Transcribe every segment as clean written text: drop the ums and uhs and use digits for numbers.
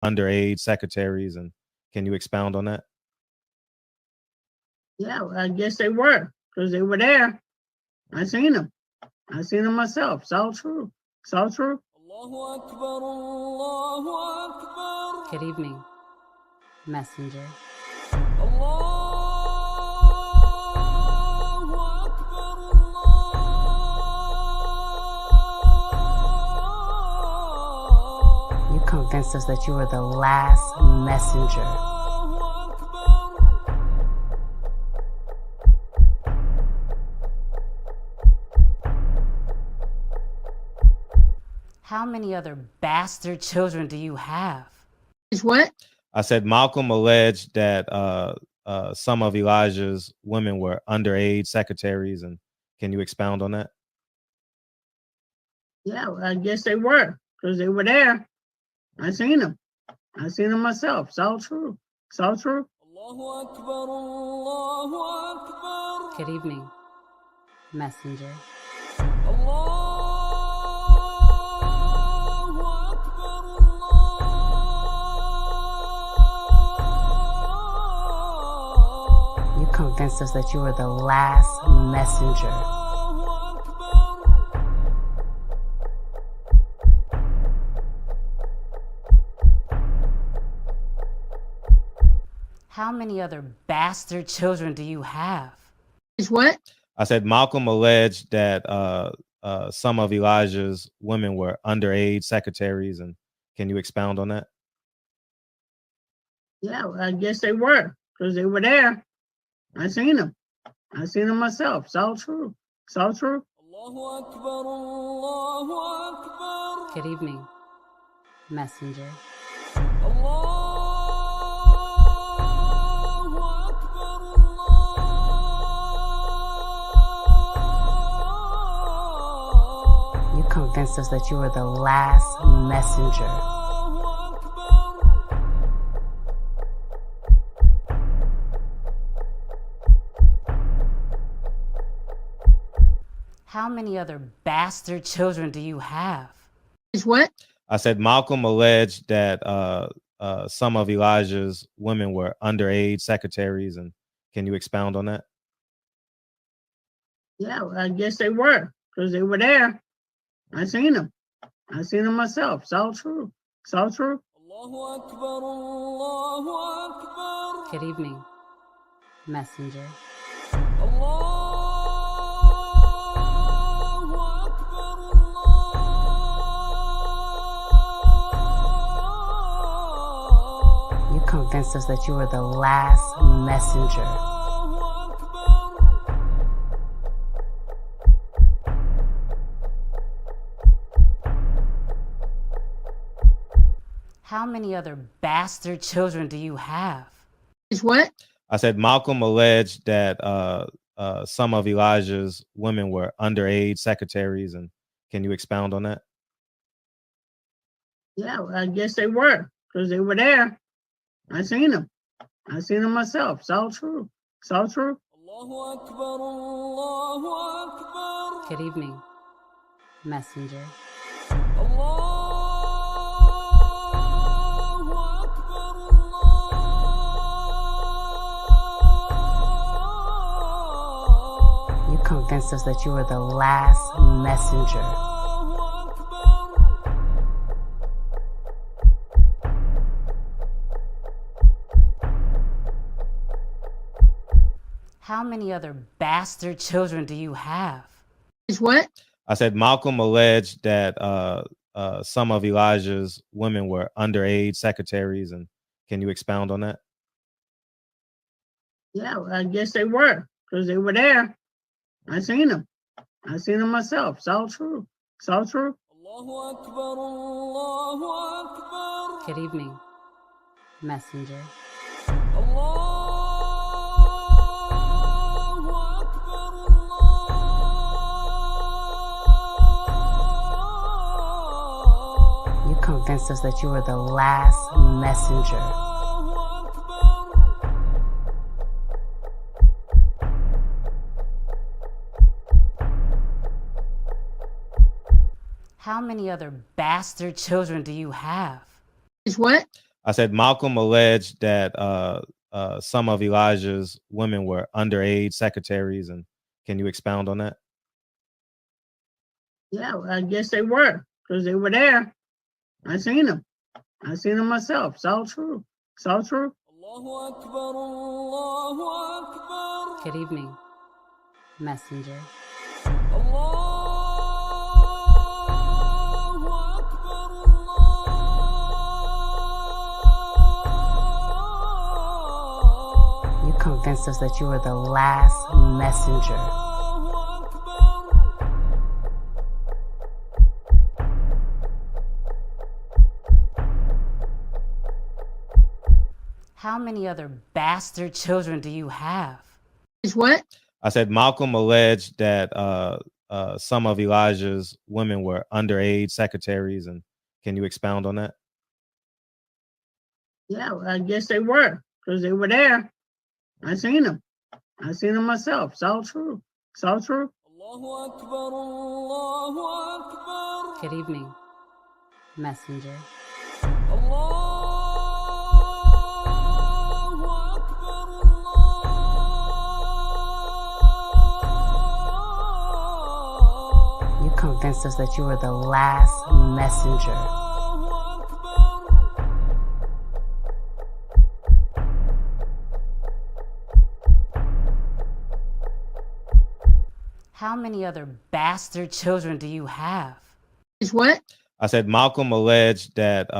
underage secretaries, and can you expound on that? Yeah, well, I guess they were, because they were there. I seen them. I seen them myself. It's all true. It's all true. Good evening, messenger. You convinced us that you were the last messenger. How many other bastard children do you have? What? I said Malcolm alleged that some of Elijah's women were underage secretaries, and can you expound on that? Yeah, well, I guess they were, because they were there. I seen them. I seen them myself. It's all true. It's all true. Good evening, messenger. You convinced us that you were the last messenger. How many other bastard children do you have? What? I said Malcolm alleged that some of Elijah's women were underage secretaries, and can you expound on that? Yeah, well, I guess they were, because they were there. I seen them. I seen them myself. It's all true. It's all true. Good evening, messenger. You convinced us that you were the last messenger. How many other bastard children do you have? What? I said Malcolm alleged that some of Elijah's women were underage secretaries, and can you expound on that? Yeah, well, I guess they were, because they were there. I seen them. I seen them myself. It's all true. It's all true. Good evening, messenger. You convinced us that you were the last messenger. How many other bastard children do you have? What? I said Malcolm alleged that some of Elijah's women were underage secretaries, and can you expound on that? Yeah, well, I guess they were, because they were there. I seen them. I seen them myself. It's all true. It's all true. Good evening, messenger. You convinced us that you were the last messenger. How many other bastard children do you have? What? I said Malcolm alleged that some of Elijah's women were underage secretaries, and can you expound on that? Yeah, well, I guess they were, because they were there. I seen them. I seen them myself. It's all true. It's all true. Good evening, messenger. You convinced us that you were the last messenger. How many other bastard children do you have? What? I said Malcolm alleged that some of Elijah's women were underage secretaries, and can you expound on that? Yeah, well, I guess they were, because they were there. I seen them. I seen them myself. It's all true. It's all true. Good evening, messenger. You convinced us that you were the last messenger. How many other bastard children do you have? It's what? I said Malcolm alleged that some of Elijah's women were underage secretaries, and can you expound on that? Yeah, well, I guess they were, because they were there. I seen them. I seen them myself. It's all true. It's all true. Good evening, messenger. You convinced us that you were the last messenger. How many other bastard children do you have? It's what? I said Malcolm alleged that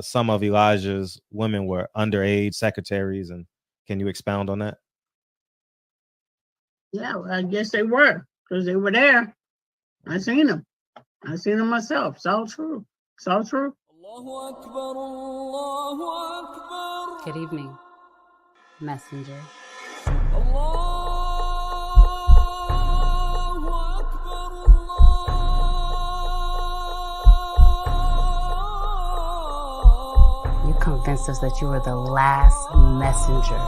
some of Elijah's women were underage secretaries, and can you expound on that? Yeah, well, I guess they were, because they were there. I seen them. I seen them myself. It's all true. It's all true. Good evening, messenger. You convinced us that you were the last messenger.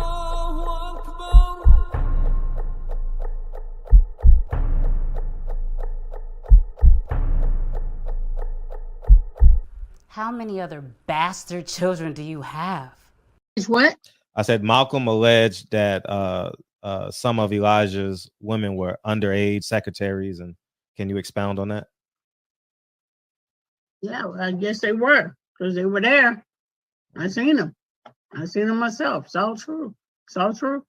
How many other bastard children do you have? It's what? I said Malcolm alleged that some of Elijah's women were underage secretaries, and can you expound on that? Yeah, well, I guess they were, because they were there. I seen them. I seen them myself. It's all true. It's all true.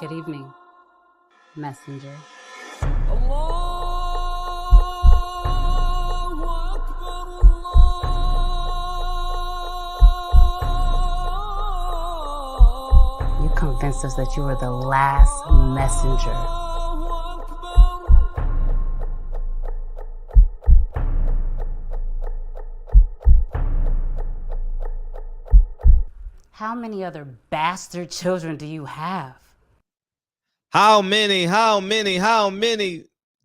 Good evening, messenger. You convinced us that you were the last messenger. How many other bastard children do you have? How many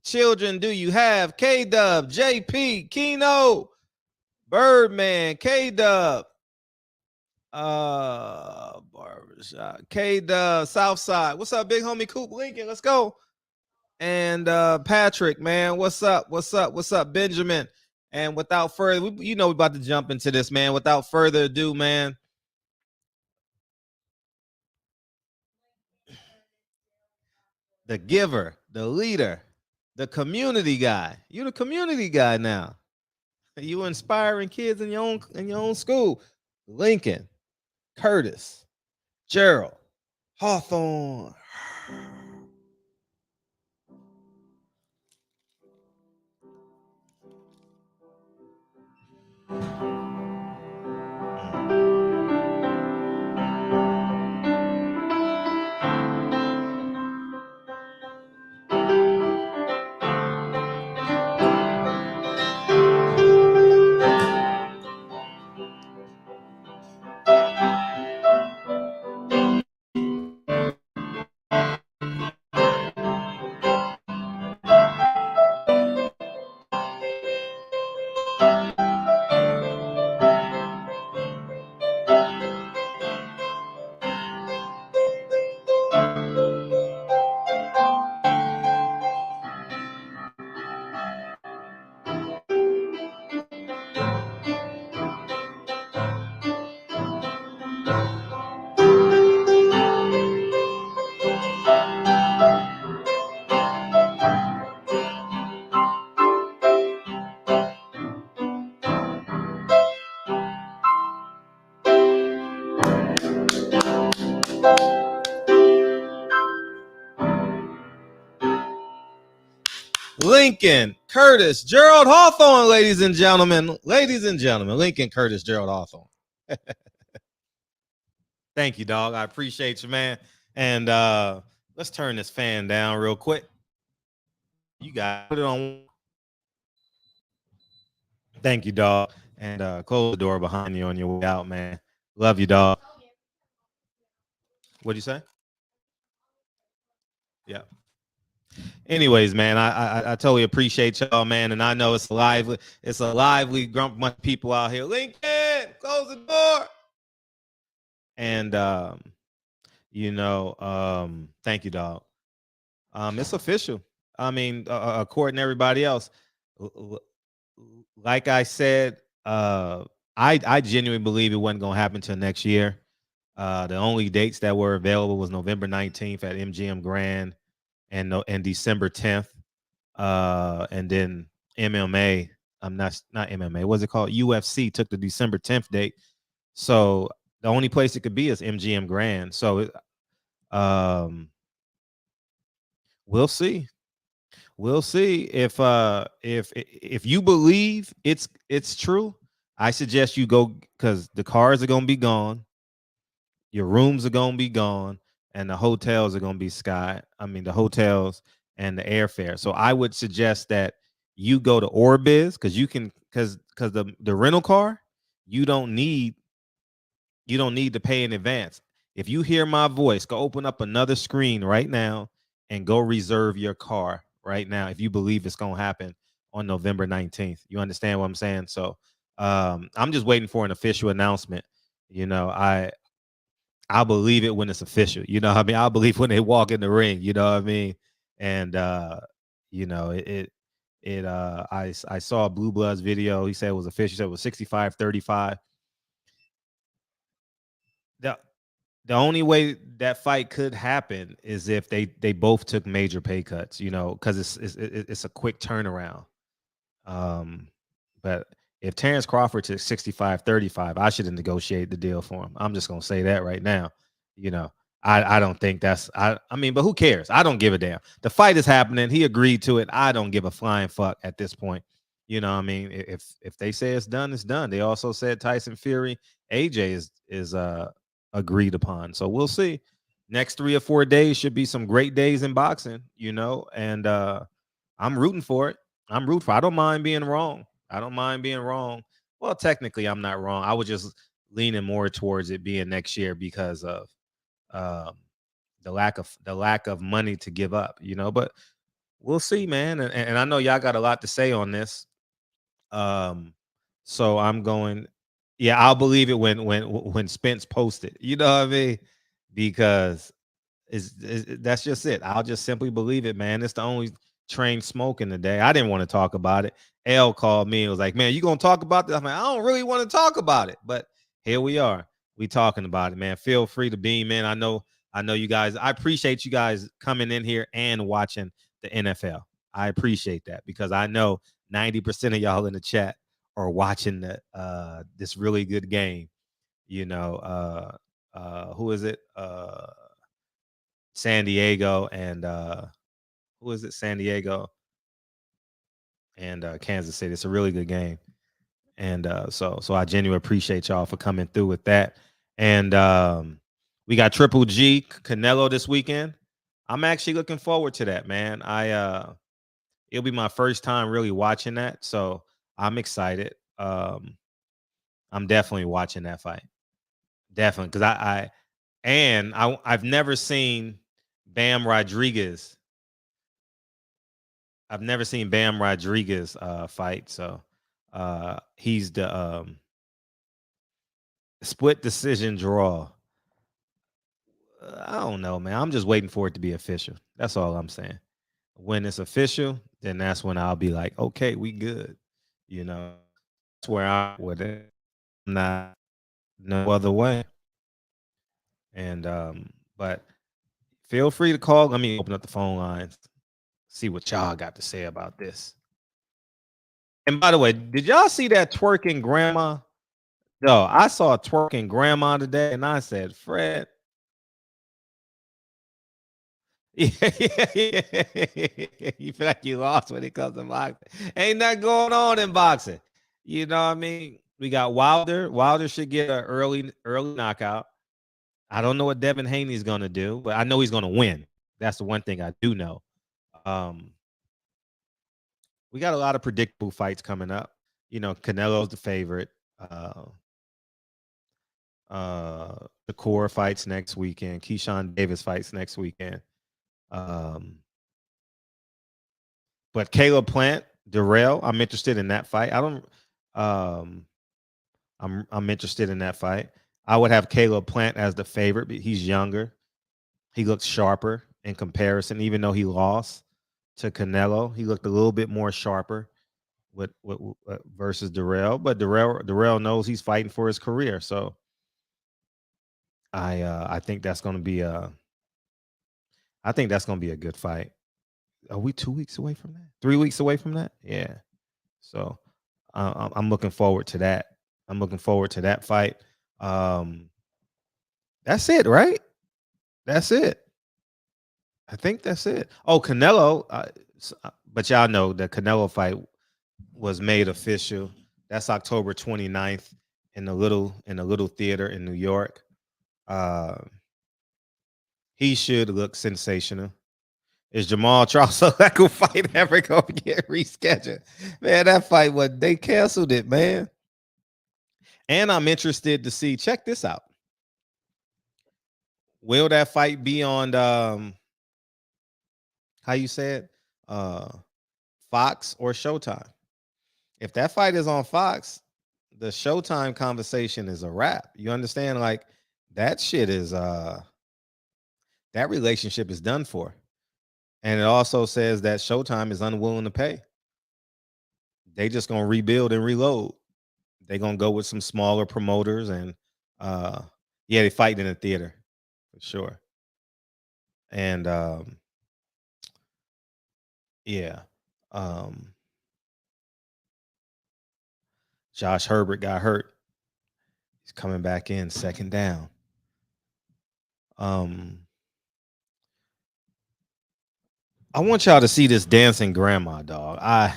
children do you have? K-Dub, JP, Keno, Birdman, K-Dub, Barbershop, K-Dub, Southside. What's up, big homie Coop Lincoln? Let's go. And Patrick, man, what's up? What's up, Benjamin? And without further, we're about to jump into this, man. Without further ado, man. The giver, the leader, the community guy. You're the community guy now. You inspiring kids in your own school. Lincoln, Curtis, Gerald, Hawthorne. Lincoln Curtis Gerald Hawthorne, ladies and gentlemen. Ladies and gentlemen, Lincoln Curtis Gerald Hawthorne. Thank you, dog. I appreciate you, man. And let's turn this fan down real quick. You got put it on. Thank you, dog. And close the door behind you on your way out, man. Love you, dog. What'd you say? Yeah. Anyways, man, I totally appreciate y'all, man. And I know it's a lively bunch of people out here. Lincoln, close the door. And thank you, dog. It's official. I mean, according to everybody else, like I said, I genuinely believe it wasn't gonna happen till next year. The only dates that were available was November 19th at MGM Grand and December 10th. And then MMA, not MMA, what's it called? UFC took the December 10th date. So the only place it could be is MGM Grand. So we'll see. We'll see if you believe it's true. I suggest you go, because the cars are gonna be gone, your rooms are gonna be gone, and the hotels are gonna be the hotels and the airfare. So I would suggest that you go to Orbiz, because the rental car, you don't need to pay in advance. If you hear my voice, go open up another screen right now and go reserve your car right now if you believe it's going to happen on November 19th. You understand what I'm saying? So I'm just waiting for an official announcement. I'll believe it when it's official. You know what I mean? I'll believe when they walk in the ring. You know what I mean? And I saw a Blue Bloods video. He said it was official. He said it was 65-35. The only way that fight could happen is if they both took major pay cuts, because it's a quick turnaround. But if Terrence Crawford took 65-35, I should have negotiated the deal for him. I'm just gonna say that right now. I don't think that's but who cares? I don't give a damn. The fight is happening. He agreed to it. I don't give a flying fuck at this point. You know what I mean? If they say it's done, it's done. They also said Tyson Fury, AJ is agreed upon. So we'll see. Next 3 or 4 days should be some great days in boxing, and I'm rooting for it. I don't mind being wrong. Well, technically I'm not wrong. I was just leaning more towards it being next year because of the lack of money to give up, but we'll see, man. And I know y'all got a lot to say on this. So I'm going, yeah, I'll believe it when Spence posted. You know what I mean? Because that's just it. I'll just simply believe it, man. It's the only train smoking today. I didn't want to talk about it. L called me and was like, man, you gonna talk about this? I'm like, I don't really want to talk about it, but here we are. We talking about it, man. Feel free to beam in. I know you guys. I appreciate you guys coming in here and watching the NFL. I appreciate that, because I know 90% of y'all in the chat are watching this really good game. Who is it? San Diego and who is it? San Diego and Kansas City. It's a really good game. And so I genuinely appreciate y'all for coming through with that. And we got Triple G Canelo this weekend. I'm actually looking forward to that, man. It'll be my first time really watching that, so I'm excited. I'm definitely watching that fight. Definitely, because I've never seen Bam Rodriguez. I've never seen Bam Rodriguez fight, so he's the split decision draw. I don't know, man. I'm just waiting for it to be official. That's all I'm saying. When it's official, then that's when I'll be like, okay, we good. That's where I'm with it. Not no other way. And but feel free to call. Let me open up the phone lines, see what y'all got to say about this. And by the way, did y'all see that twerking grandma? No, I saw a twerking grandma today, and I said, Fred. You feel like you lost when it comes to boxing. Ain't nothing going on in boxing. You know what I mean? We got Wilder. Wilder should get an early knockout. I don't know what Devin Haney's gonna do, but I know he's gonna win. That's the one thing I do know. We got a lot of predictable fights coming up. You know, Canelo's the favorite. The core fights next weekend. Keyshawn Davis fights next weekend. But Caleb Plant, Darrell, I'm interested in that fight. I don't. I'm interested in that fight. I would have Caleb Plant as the favorite, but he's younger. He looks sharper in comparison, even though he lost to Canelo. He looked a little bit more sharper with versus Darrell. But Darrell knows he's fighting for his career, so I think that's going to be a good fight. Are we 2 weeks away from that? 3 weeks away from that? Yeah. So I'm looking forward to that. I'm looking forward to that fight. That's it, right? That's it. I think that's it. Oh, Canelo. But y'all know the Canelo fight was made official. That's October 29th in the little theater in New York. He should look sensational. Is Jamal Charles fight ever gonna get rescheduled? Man, that fight they canceled it, man. And I'm interested to see. Check this out. Will that fight be on how you say it? Fox or Showtime? If that fight is on Fox, the Showtime conversation is a wrap. You understand? Like that shit is that relationship is done for. And it also says that Showtime is unwilling to pay. They just gonna rebuild and reload. They gonna go with some smaller promoters and yeah, they fight in the theater for sure. And yeah. Josh Herbert got hurt. He's coming back in second down. I want y'all to see this dancing grandma, dog. I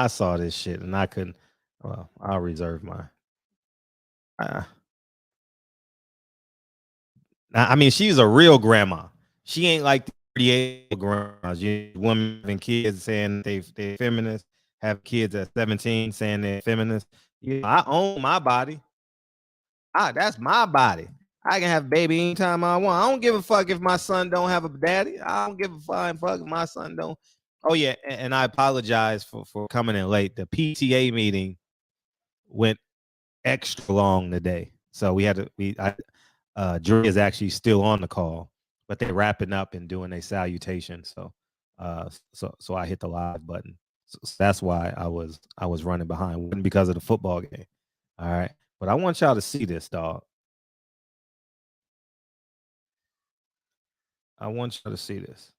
saw this shit and I couldn't. Well, I'll reserve my. I mean, she's a real grandma. She ain't like the 38 grandmas. You women having kids saying they're feminists, have kids at 17 saying they're feminists. I own my body. That's my body. I can have a baby anytime I want. I don't give a fuck if my son don't have a daddy. I don't give a fuck if my son don't. Oh yeah, and I apologize for coming in late. The PTA meeting went extra long today, so we had to. Jury is actually still on the call, but they're wrapping up and doing a salutation. So I hit the live button. So that's why I was running behind. It wasn't because of the football game. All right, but I want y'all to see this, dog. I want y'all to see this.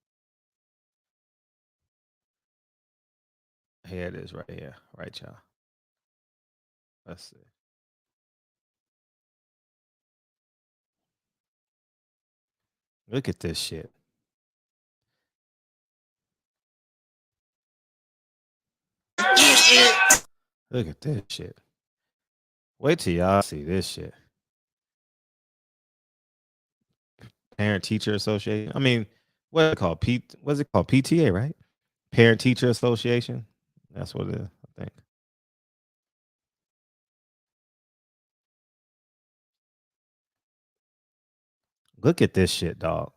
Here it is, right here, right, y'all. Let's see. Look at this shit. Look at this shit. Wait till y'all see this shit. Parent Teacher Association. I mean, what's it called? What's it called? PTA, right? Parent Teacher Association. That's what it is, I think. Look at this shit, dog.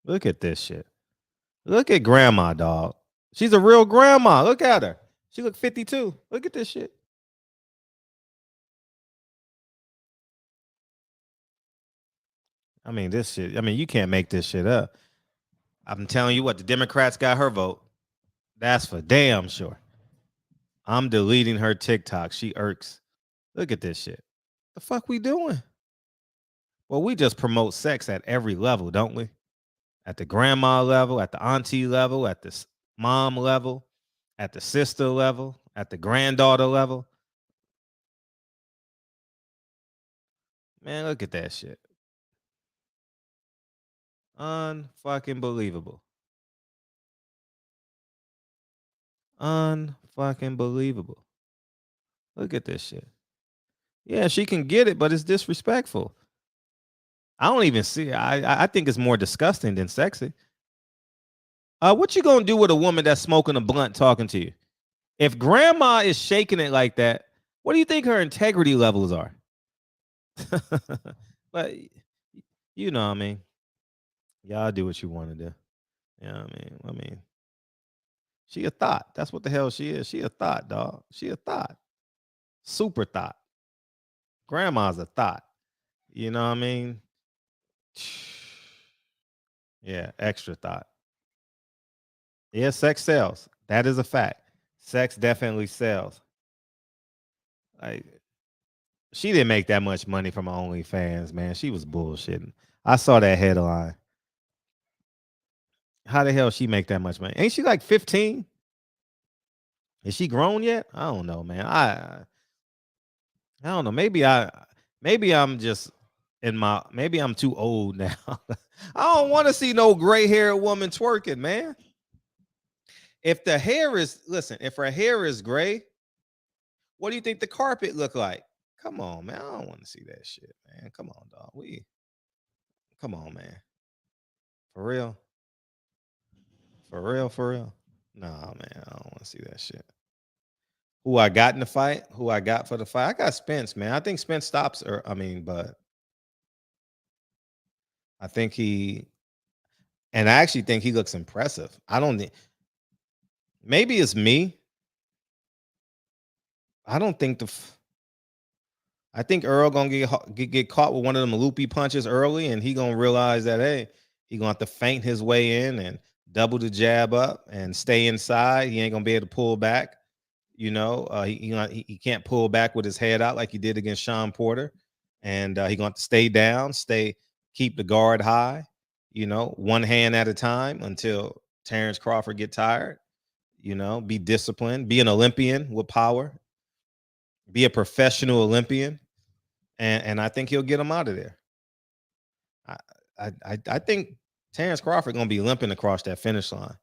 Look at this shit. Look at grandma, dog. She's a real grandma. Look at her. She look 52. Look at this shit. I mean, this shit. I mean, you can't make this shit up. I'm telling you what, the Democrats got her vote. That's for damn sure. I'm deleting her TikTok. She irks. Look at this shit. The fuck we doing? Well, we just promote sex at every level, don't we? At the grandma level, at the auntie level, at the mom level, at the sister level, at the granddaughter level. Man, look at that shit. Unfucking believable. Unfucking believable. Look at this shit. Yeah, she can get it, but it's disrespectful. I don't even see. I think it's more disgusting than sexy. What you gonna do with a woman that's smoking a blunt talking to you? If grandma is shaking it like that, what do you think her integrity levels are? But you know what I mean. Y'all do what you want to do. You know what I mean? She a thought. That's what the hell she is. She a thought, dog. She a thought. Super thought. Grandma's a thought. You know what I mean? Yeah, extra thought. Yeah, sex sells. That is a fact. Sex definitely sells. Like, she didn't make that much money from OnlyFans, man. She was bullshitting. I saw that headline. How the hell she make that much money? Ain't she like 15? Is she grown yet? I don't know, man. I don't know. Maybe I'm just maybe I'm too old now. I don't want to see no gray-haired woman twerking, man. If the hair is if her hair is gray, what do you think the carpet look like? Come on, man. I don't want to see that shit, man. Come on, dog. Come on, man. For real? For real, for real? Nah, man. I don't want to see that shit. Who I got in the fight? Who I got for the fight? I got Spence, man. I think Spence stops her. But I think I actually think he looks impressive. I don't think, maybe it's me. I don't think I think Earl gonna get caught with one of them loopy punches early, and he gonna realize that, hey, he gonna have to feint his way in and double the jab up and stay inside. He ain't gonna be able to pull back. You know, he can't pull back with his head out like he did against Sean Porter, and he gonna have to stay down, keep the guard high. You know, one hand at a time until Terrence Crawford get tired. You know, be disciplined, be an Olympian with power, be a professional Olympian, and I think he'll get him out of there. I think Terrence Crawford gonna be limping across that finish line.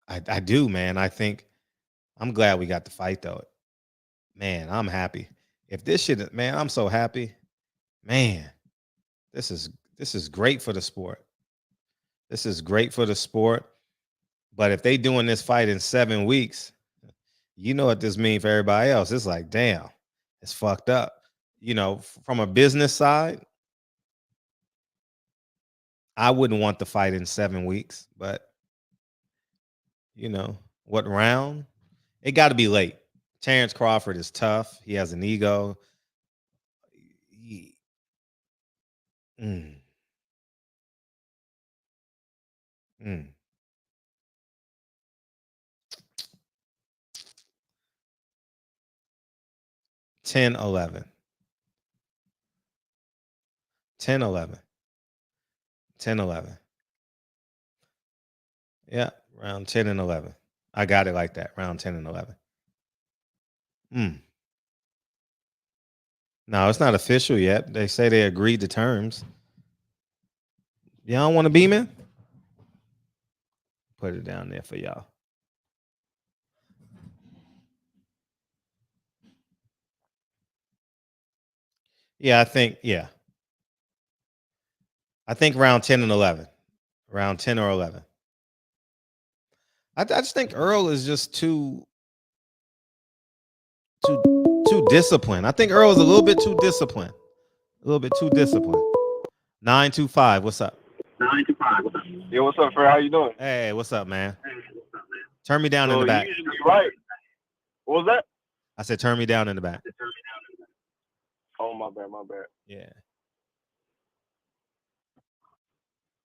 I do, man. I'm glad we got the fight though. Man, I'm happy. If this shit, man, I'm so happy. Man, this is great for the sport. This is great for the sport. But if they doing this fight in 7 weeks, you know what this means for everybody else. It's like, damn, it's fucked up. You know, from a business side, I wouldn't want the fight in 7 weeks, but you know, what round? It got to be late. Terrence Crawford is tough. He has an ego. 10-11. 10-11. 10-11. Yeah, round 10 and 11. I got it like that. Round 10 and 11. No, it's not official yet. They say they agreed to terms. Y'all want to beam in? Put it down there for y'all. Yeah, I think round 10 and 11. Round 10 or 11. I just think Earl is just too disciplined. I think Earl is a little bit too disciplined. 925. What's up? 925. What's up? Yo, what's up, Fred? How you doing? Hey, what's up, man? Turn me down in the back. Usually right. What was that? I said turn me down in the back. Oh, my bad. Yeah.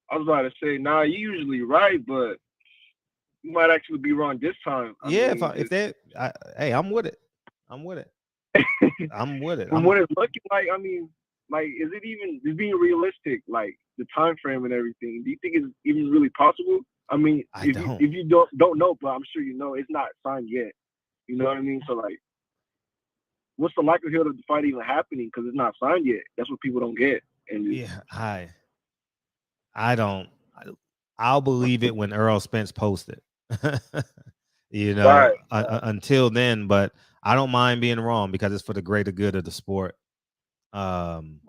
I was about to say, nah, you usually right, but you might actually be wrong this time. Hey, I'm with it. I'm with it. From what it's looking like, I mean, like, is it even just being realistic? Like the time frame and everything. Do you think it's even really possible? I mean, if you don't know, but I'm sure you know, it's not signed yet. You know what I mean? So like, what's the likelihood of the fight even happening? Because it's not signed yet. That's what people don't get. And yeah, I I'll believe it when Earl Spence posts it. You know, until then, but I don't mind being wrong because it's for the greater good of the sport. And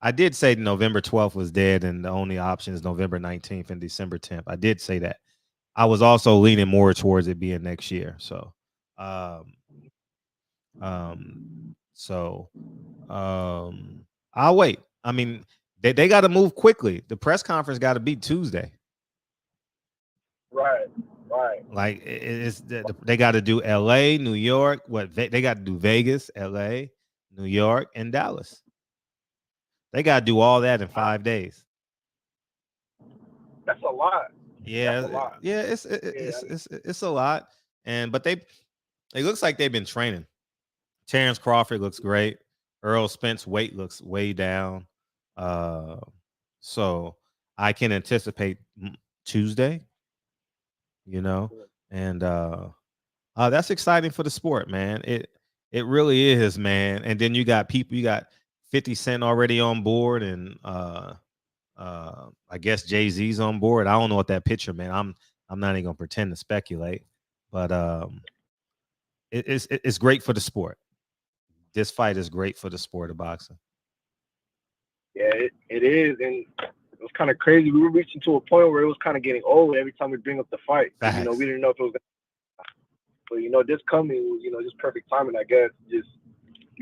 I did say November 12th was dead and the only option is November 19th and December 10th. I did say that. I was also leaning more towards it being next year. So, I'll wait. I mean, they got to move quickly. The press conference got to be Tuesday. Right. Like they got to do LA, New York. They got to do Vegas, LA, New York, and Dallas. They got to do all that in 5 days. That's a lot. Yeah, that's a lot. Yeah, it's a lot. But it looks like they've been training. Terrence Crawford looks great. Earl Spence weight looks way down. So I can anticipate Tuesday. You know, and that's exciting for the sport, man. It really is, man. And then you got 50 Cent already on board, and I guess Jay-Z's on board. I don't know what that picture, man. I'm not even gonna pretend to speculate, but it's great for the sport. This fight is great for the sport of boxing. Yeah, it is, and it was kind of crazy. We were reaching to a point where it was kind of getting old every time we bring up the fight. You know, we didn't know if it was. But you know, this coming was, just perfect timing, I guess. You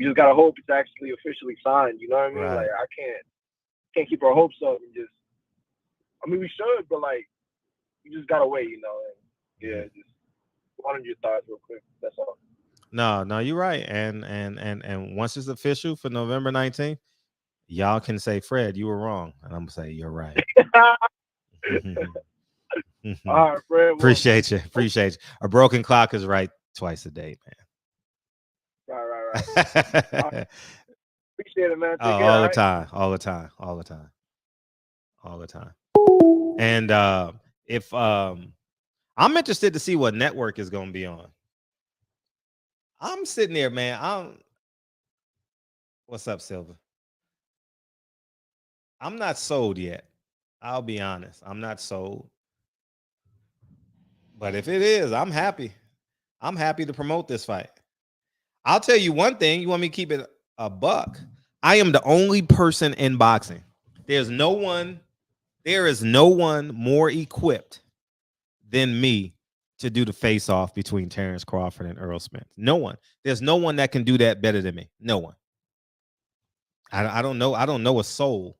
just gotta hope it's actually officially signed. You know what I mean? Right. Like I can't keep our hopes up and just. I mean, we should, but like, we just gotta wait. And just wanted your thoughts real quick. That's all. No, you're right. And once it's official for November 19th, y'all can say, Fred, you were wrong, and I'm gonna say you're right. All right, Fred. Appreciate you. A broken clock is right twice a day, man. Right. Appreciate it, man. All the time. And if I'm interested to see what network is going to be on. I'm sitting there, man. What's up, Silva? I'm not sold yet. I'll be honest. I'm not sold. But if it is, I'm happy. I'm happy to promote this fight. I'll tell you one thing. You want me to keep it a buck? I am the only person in boxing. There is no one more equipped than me to do the face-off between Terrence Crawford and Earl Spence. No one. There's no one that can do that better than me. No one. I don't know. I don't know a soul.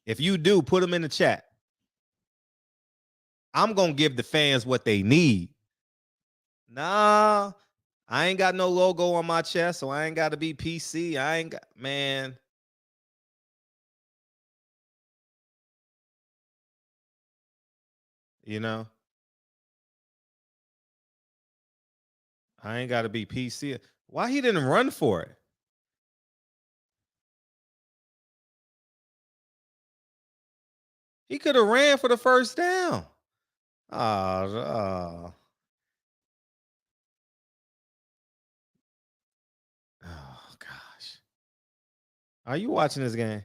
If you do, put them in the chat. I'm going to give the fans what they need. Nah, I ain't got no logo on my chest, so I ain't got to be PC. I ain't got, man. You know? I ain't got to be PC. Why he didn't run for it? He could have ran for the first down. Oh gosh. Are you watching this game?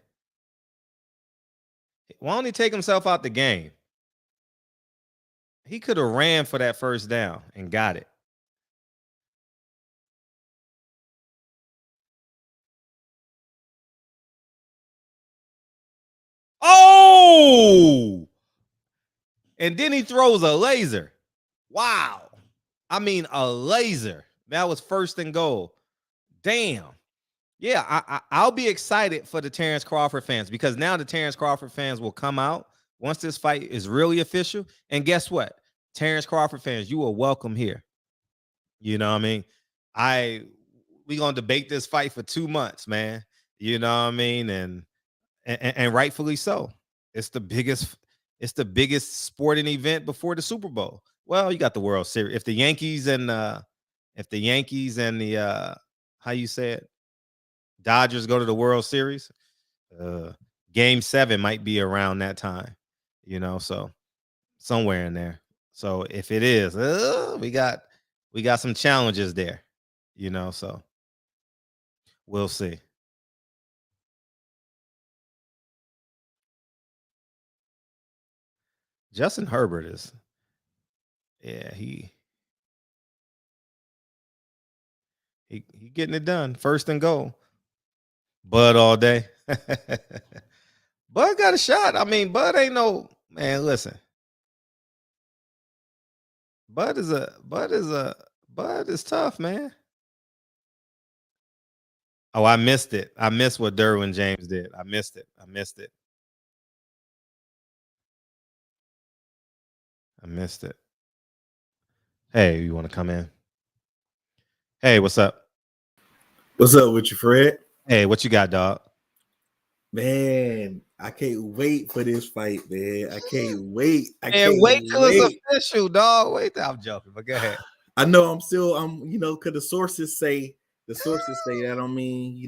Why don't he take himself out the game? He could have ran for that first down and got it. Oh! And then he throws a laser. Wow. I mean, a laser. That was first and goal. Damn. Yeah, I'll be excited for the Terrence Crawford fans because now the Terrence Crawford fans will come out once this fight is really official. And guess what? Terrence Crawford fans, you are welcome here. You know what I mean? We gonna debate this fight for 2 months, man. You know what I mean? And rightfully so. It's the biggest sporting event before the Super Bowl. Well, you got the World Series. If the Yankees and the how you say it, Dodgers go to the World Series, Game 7 might be around that time, so somewhere in there. So if it is, we got some challenges there, so we'll see. Justin Herbert is, yeah, he getting it done. First and goal. Bud all day. Bud got a shot. I mean, Bud ain't no man. Listen, Bud is tough, man. Oh, I missed it. I missed what Derwin James did. I missed it. I missed it. Hey, you want to come in? Hey, what's up? What's up with you, Fred? Hey, what you got, dog? Man, I can't wait for this fight, man. I can't wait. Wait till it's official, dog. Wait, I'm joking, but go ahead. I know I'm because the sources say that. I don't mean,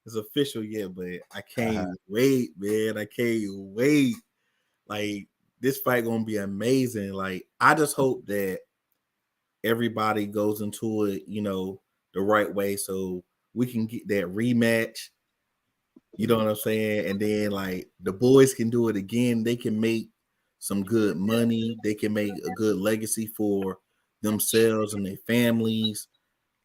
it's official yet, but I can't wait, man. I can't wait. Like, this fight gonna be amazing. Like, I just hope that everybody goes into it, the right way, so we can get that rematch. You know what I'm saying? And then, like, the boys can do it again. They can make some good money. They can make a good legacy for themselves and their families.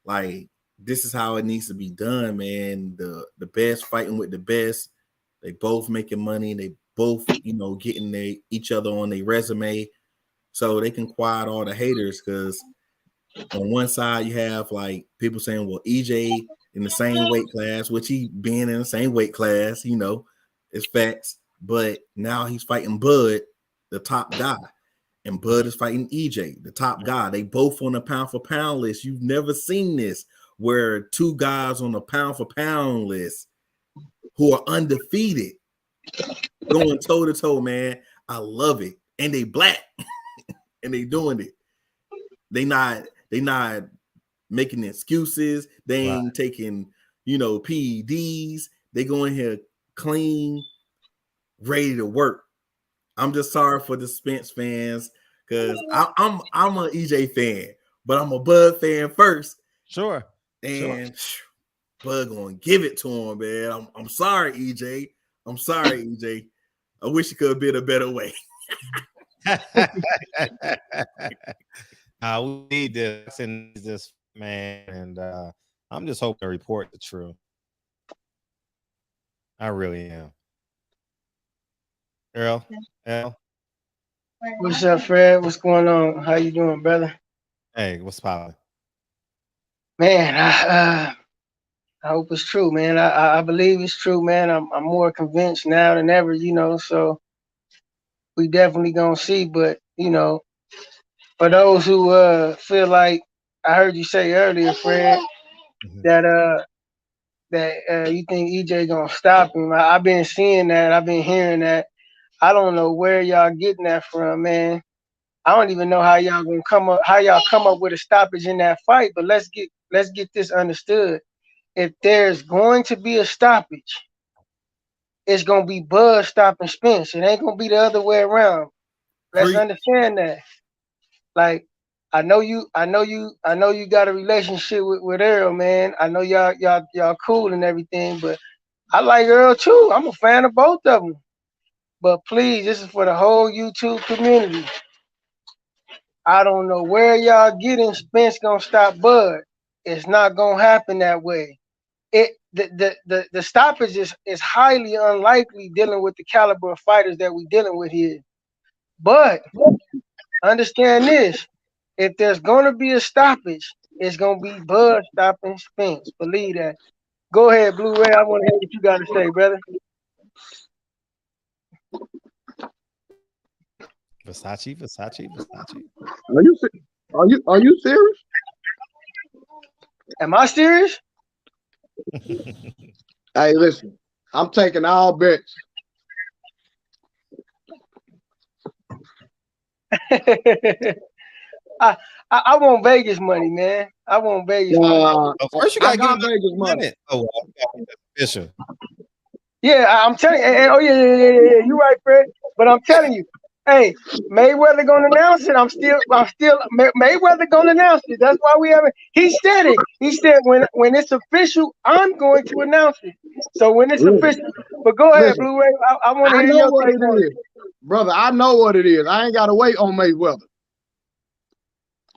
Like, this is how it needs to be done, man. The best fighting with the best. They both making money. They both, getting each other on their resume, so they can quiet all the haters. Because on one side you have like people saying, well, EJ in the same weight class, which he being in the same weight class, it's facts. But now he's fighting Bud, the top guy, and Bud is fighting EJ, the top guy. They both on the pound for pound list. You've never seen this, where two guys on the pound for pound list who are undefeated going toe to toe, man. I love it. And they black and they doing it. They not making excuses. They ain't taking, PEDs. They go in here clean, ready to work. I'm just sorry for the Spence fans, because I'm an EJ fan, but I'm a Bud fan first. Sure. And Bud gonna give it to him, man. I'm sorry, EJ. I'm sorry, EJ. I wish it could have been a better way. We need this, man, and I'm just hoping to report the truth. I really am. Earl? What's up, Fred? What's going on? How you doing, brother? Hey, what's poppin'? Man, I hope it's true, man. I believe it's true, man. I'm more convinced now than ever, so we definitely gonna see. But, for those who feel like, I heard you say earlier, Fred, that you think EJ gonna stop him. I've been seeing that, I've been hearing that. I don't know where y'all getting that from, man. I don't even know how y'all come up with a stoppage in that fight, but let's get this understood. If there's going to be a stoppage, it's gonna be Bud stopping Spence. It ain't gonna be the other way around. Let's understand that. Like, I know you got a relationship with Earl, man. I know y'all cool and everything, but I like Earl too. I'm a fan of both of them. But please, this is for the whole YouTube community. I don't know where y'all getting Spence gonna stop Bud. It's not gonna happen that way. The stoppage is highly unlikely dealing with the caliber of fighters that we dealing with here. But understand this: if there's gonna be a stoppage, it's gonna be Bud stopping Spence. Believe that. Go ahead, Blu-ray. I want to hear what you got to say, brother. Versace. Are you serious? Am I serious? Hey, listen, I'm taking all bets. I want Vegas money, man. I want Vegas money. First, you gotta get Vegas money. Oh, official. Yeah, I'm telling you. Oh, yeah. You're right, Fred. But I'm telling you, Hey, Mayweather gonna announce it. I'm still Mayweather gonna announce it. That's why we haven't. He said it. He said when it's official, I'm going to announce it. So when it's official, but go ahead, Listen, Blue Ray. I want to hear know your what take it on it. is, brother. I know what it is. I ain't gotta wait on Mayweather.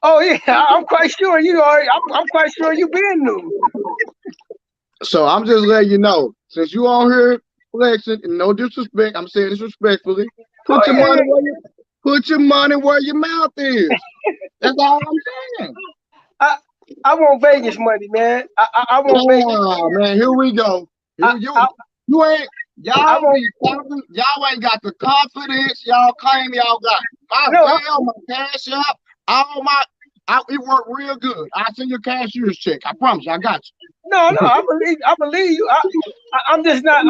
Oh yeah, I'm quite sure you already. I'm quite sure you been new. So I'm just letting you know, since you on here flexing, and no disrespect, I'm saying this respectfully. Put your money where your mouth is. That's all I'm saying. I want Vegas money, man. I want Vegas. Oh man, here we go. You ain't y'all ain't got the confidence y'all claim y'all got. My cash up, it worked real good. I send your cashier's check. I promise you, I got you. No, I believe you. I'm just not.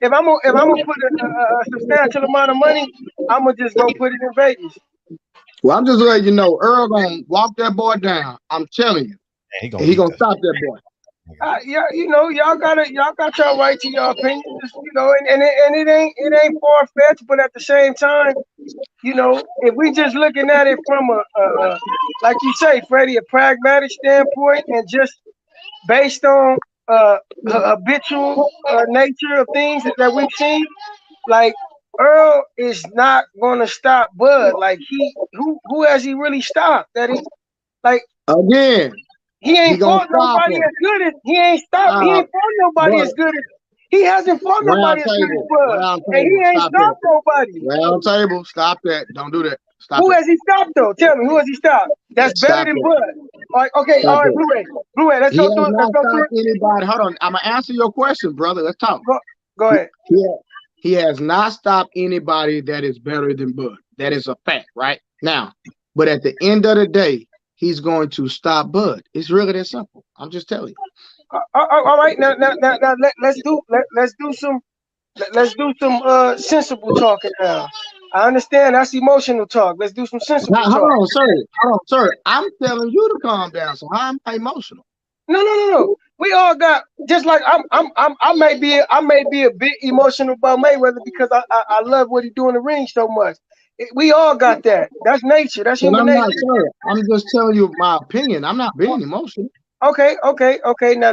If I'm gonna put a substantial amount of money, I'm gonna just go put it in Vegas. Well, I'm just letting you know, Earl gonna walk that boy down. I'm telling you, he gonna stop that boy. Yeah, y'all got your right to your opinion, and it ain't far fetched, but at the same time, if we just looking at it from a like you say, Freddie, a pragmatic standpoint, and just based on the habitual nature of things that we've seen, like Earl is not gonna stop Bud. Like who has he really stopped? That he like again. He ain't fought nobody as good as he ain't stopped. He ain't fought nobody as good as he hasn't fought nobody as good as Bud. And he ain't stopped nobody. Round table, stop that. Don't do that. Stop who that. has he stopped though? Tell me, who has he stopped? That's better than Bud. All right, okay, all right, Blue Ray. Let's go through it. Anybody. Hold on. I'm gonna answer your question, brother. Let's talk. Go ahead. He has not stopped anybody that is better than Bud. That is a fact, right? Now, but at the end of the day, he's going to stop Bud. It's really that simple. I'm just telling you. All right, now let's do some sensible talking now. I understand that's emotional talk. Let's do some sensible talk. Hold on, sir. I'm telling you to calm down. So I'm emotional. No. We all got just like I may be a bit emotional about Mayweather because I love what he do in the ring so much. We all got that. That's nature. That's human nature. I'm just telling you my opinion. I'm not being emotional. Okay. Now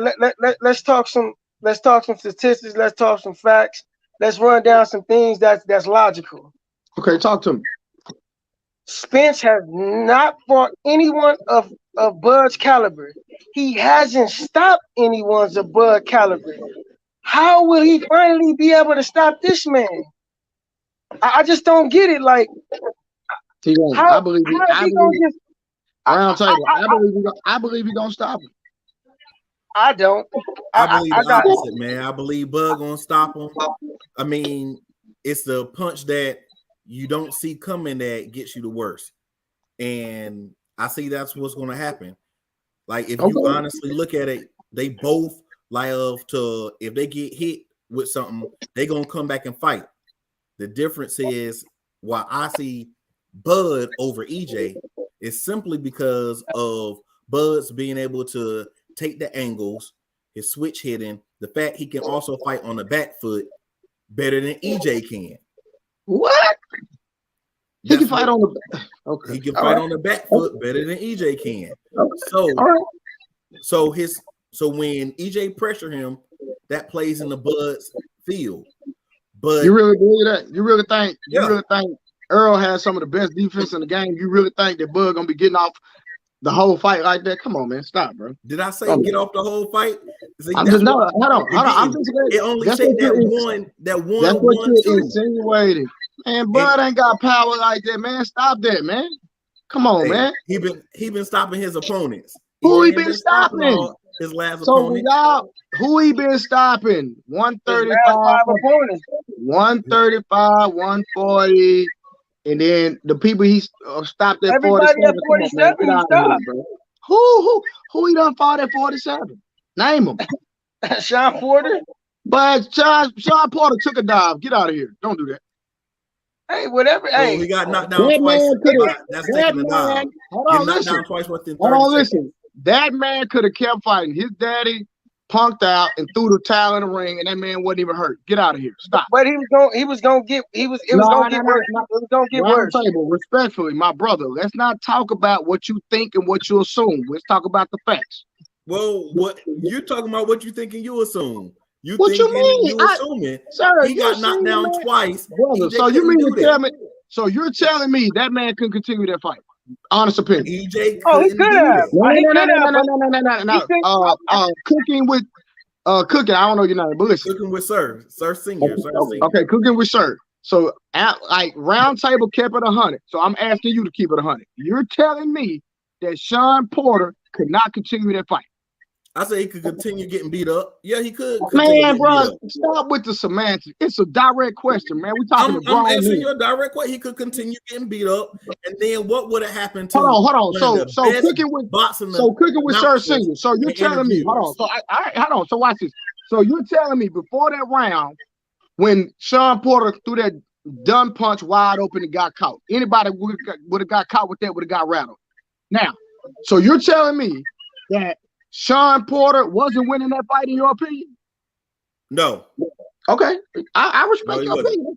let's talk some statistics. Let's talk some facts. Let's run down some things that's logical. Okay, talk to me. Spence has not fought anyone of Bud's caliber. He hasn't stopped anyone's of Bud caliber. How will he finally be able to stop this man? I just don't get it. Like, I believe he's gonna stop him. I don't. I believe the opposite, man. I believe Bud gonna stop him. I mean, it's the punch that you don't see coming that gets you the worst. And I see that's what's gonna happen. Like, if you honestly look at it, they both if they get hit with something, they gonna come back and fight. The difference is why I see Bud over EJ is simply because of Bud's being able to take the angles, his switch hitting, the fact he can also fight on the back foot better than EJ can. What? He can fight on the He can fight on the back foot better than EJ can. So when EJ pressure him, that plays in the Bud's field. But you really believe that? You really think Earl has some of the best defense in the game? You really think that Bud gonna be getting off the whole fight like that? Come on, man, stop, bro. Did I say get off the whole fight? See, hold on. It only said that one. That's what you're insinuating, man. Bud ain't got power like that, man. Stop that, man. Come on, man. He been stopping his opponents. Who he been stopping? His last opponent. Who he been stopping? 135 opponents. 135, 140, and then the people he stopped at 47. At 47 he stopped. Who he done fought at 47? Name him. Sean Porter. But Sean Porter took a dive. Get out of here. Don't do that. Hey, whatever. So he got knocked down twice. That's taking a dive. Hold on, listen. That man could have kept fighting. His daddy punked out and threw the towel in the ring, and that man wasn't even hurt. Get out of here. Stop. But it was gonna get worse. It was gonna get worse. Table, respectfully, my brother, let's not talk about what you think and what you assume. Let's talk about the facts. Well, what you're talking about? What you thinking? You assume. What you mean? You assuming? Sir, he got knocked down twice, brother. So you mean to tell me? So you're telling me that man couldn't continue that fight? Honest opinion. EJ. Oh, he could have. No. Cooking with cooking. I don't know your name, but listen. Cooking with Sir Senior. Okay, cooking with Sir. So like Round Table kept it 100. So I'm asking you to keep it 100. You're telling me that Sean Porter could not continue that fight? I say he could continue getting beat up. Yeah, he could. Man, bro, stop with the semantics. It's a direct question, man. We talking about. I'm answering you a direct question. He could continue getting beat up, and then what would have happened to? Hold on. So cooking with Sir Senior. So you're telling me? Hold on. So watch this. So you're telling me before that round, when Sean Porter threw that dumb punch wide open and got caught, anybody would have got caught with that would have got rattled. Now, so you're telling me that Sean Porter wasn't winning that fight in your opinion? No. Okay. I respect your opinion.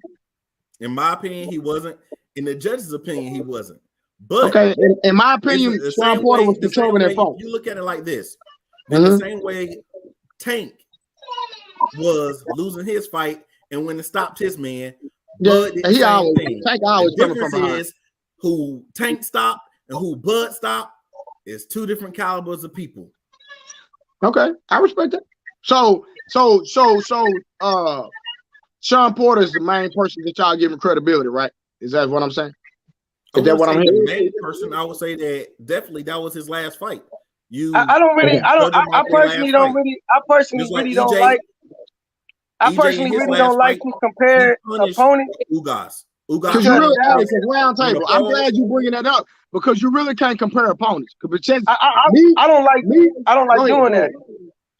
In my opinion, he wasn't. In the judge's opinion, he wasn't. But okay, in my opinion, Sean Porter was controlling that fight. You look at it like this. In the same way Tank was losing his fight, and when it stopped his man, Bud did the same thing. Tank always the difference is who Tank stopped and who Bud stopped is two different calibers of people. Okay, I respect that. So, Sean Porter is the main person that y'all giving credibility, right? Is that what I'm saying? Is that what I'm hearing? The main person, I would say that definitely that was his last fight. I personally really don't like to compare opponents. Because you really Round Table. I'm glad you bringing that up because you really can't compare opponents. I don't like doing that.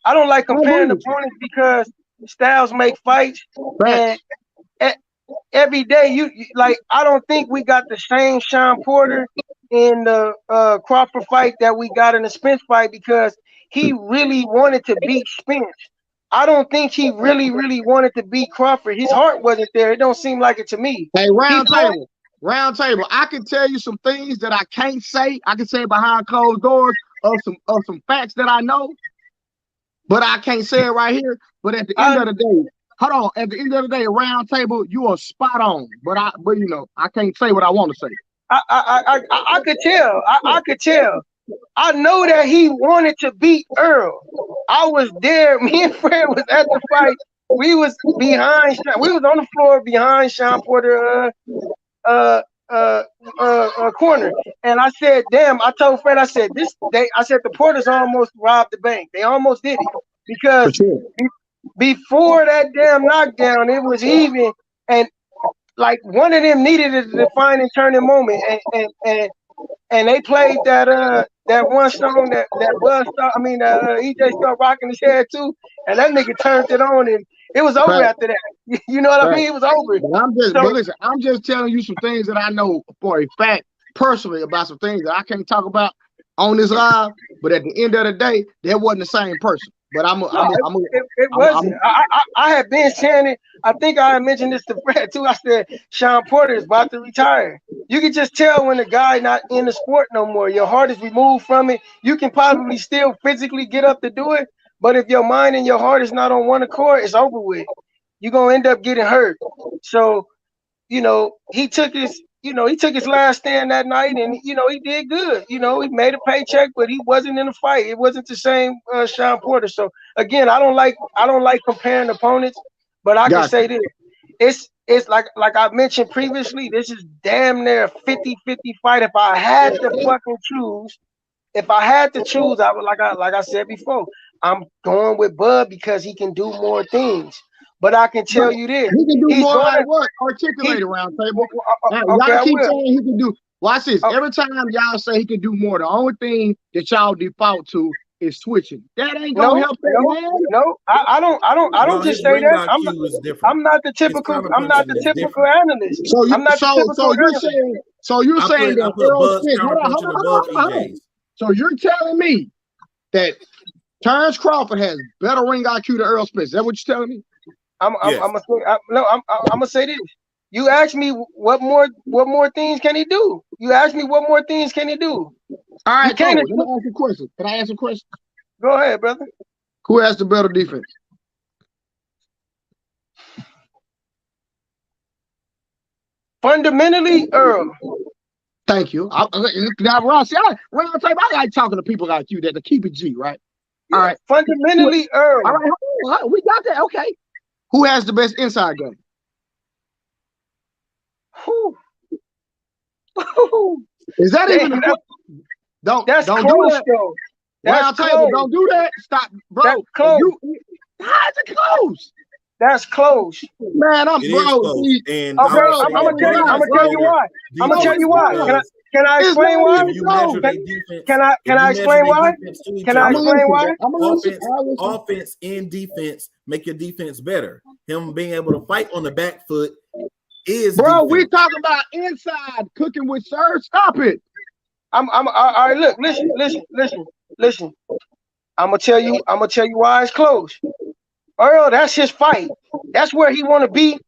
I don't like comparing opponents because styles make fights, and every day you like. I don't think we got the same Sean Porter in the Crawford fight that we got in the Spence fight because he really wanted to beat Spence. I don't think he really wanted to beat Crawford. His heart wasn't there. It don't seem like it to me. Hey, Round Table. I can tell you some things that I can't say. I can say behind closed doors of some facts that I know, but I can't say it right here. But at the end of the day, hold on. At the end of the day, Round Table, you are spot on. But you know, I can't say what I want to say. I could tell. I could tell. I know that he wanted to beat Earl. I was there. Me and Fred was at the fight. We was behind. We was on the floor behind Sean Porter corner. And I said, "Damn!" I told Fred. I said, I said the Porters almost robbed the bank. They almost did it because before that damn knockdown, it was even. And like one of them needed a defining turning moment, and they played that one song that was EJ started rocking his head too, and that nigga turned it on and it was over after that. You know what I mean? It was over. But I'm just telling you some things that I know for a fact personally about some things that I can't talk about on this live. But at the end of the day, that wasn't the same person. But it wasn't. I had been saying it. I think I had mentioned this to Fred too. I said Sean Porter is about to retire. You can just tell when the guy not in the sport no more. Your heart is removed from it. You can probably still physically get up to do it, but if your mind and your heart is not on one accord, it's over with. You're gonna end up getting hurt. So, you know, he took his last stand that night, and he did good. He made a paycheck, but he wasn't in a fight. It wasn't the same Sean Porter. So again, I don't like comparing opponents, but I can say this: it's like I mentioned previously. This is damn near a 50-50 fight. If I had to fucking choose, I would like I said before, I'm going with Bud because he can do more things. But I can tell you this: he can do more like what? Articulate Round Table. Y'all keep saying he can do. Watch this. Every time y'all say he can do more, the only thing that y'all default to is switching. That ain't gonna help that man. No, I don't just say that. I'm not the typical. I'm not the typical analyst. So you're saying that Earl Spence. So you're telling me that Terrence Crawford has better ring IQ than Earl Spence. Is that what you're telling me? I'm gonna say this. You asked me what more things can he do? You asked me what more things can he do? All right, let me ask you a question. Can I ask a question? Go ahead, brother. Who has the better defense? Fundamentally, Earl. Thank you. Now, Ron, I like talking to people like you that keep it G, right? All right. Fundamentally, Earl. All right, we got that. Okay. Who has the best inside game? Is that even a question? Don't do that. Though. That's close. Don't do that. Stop, bro. That's close. How's it close? That's close. Man, I'm bro. And I'm gonna tell you why. I'm gonna tell you why. Can I explain why? Can I explain why? Can I explain why? Offense and defense make your defense better. Him being able to fight on the back foot is bro. Defense. We talking about inside cooking with sir. Stop it. I'm all right. Look, listen. I'm gonna tell you why it's close. Earl, that's his fight. That's where he want to be.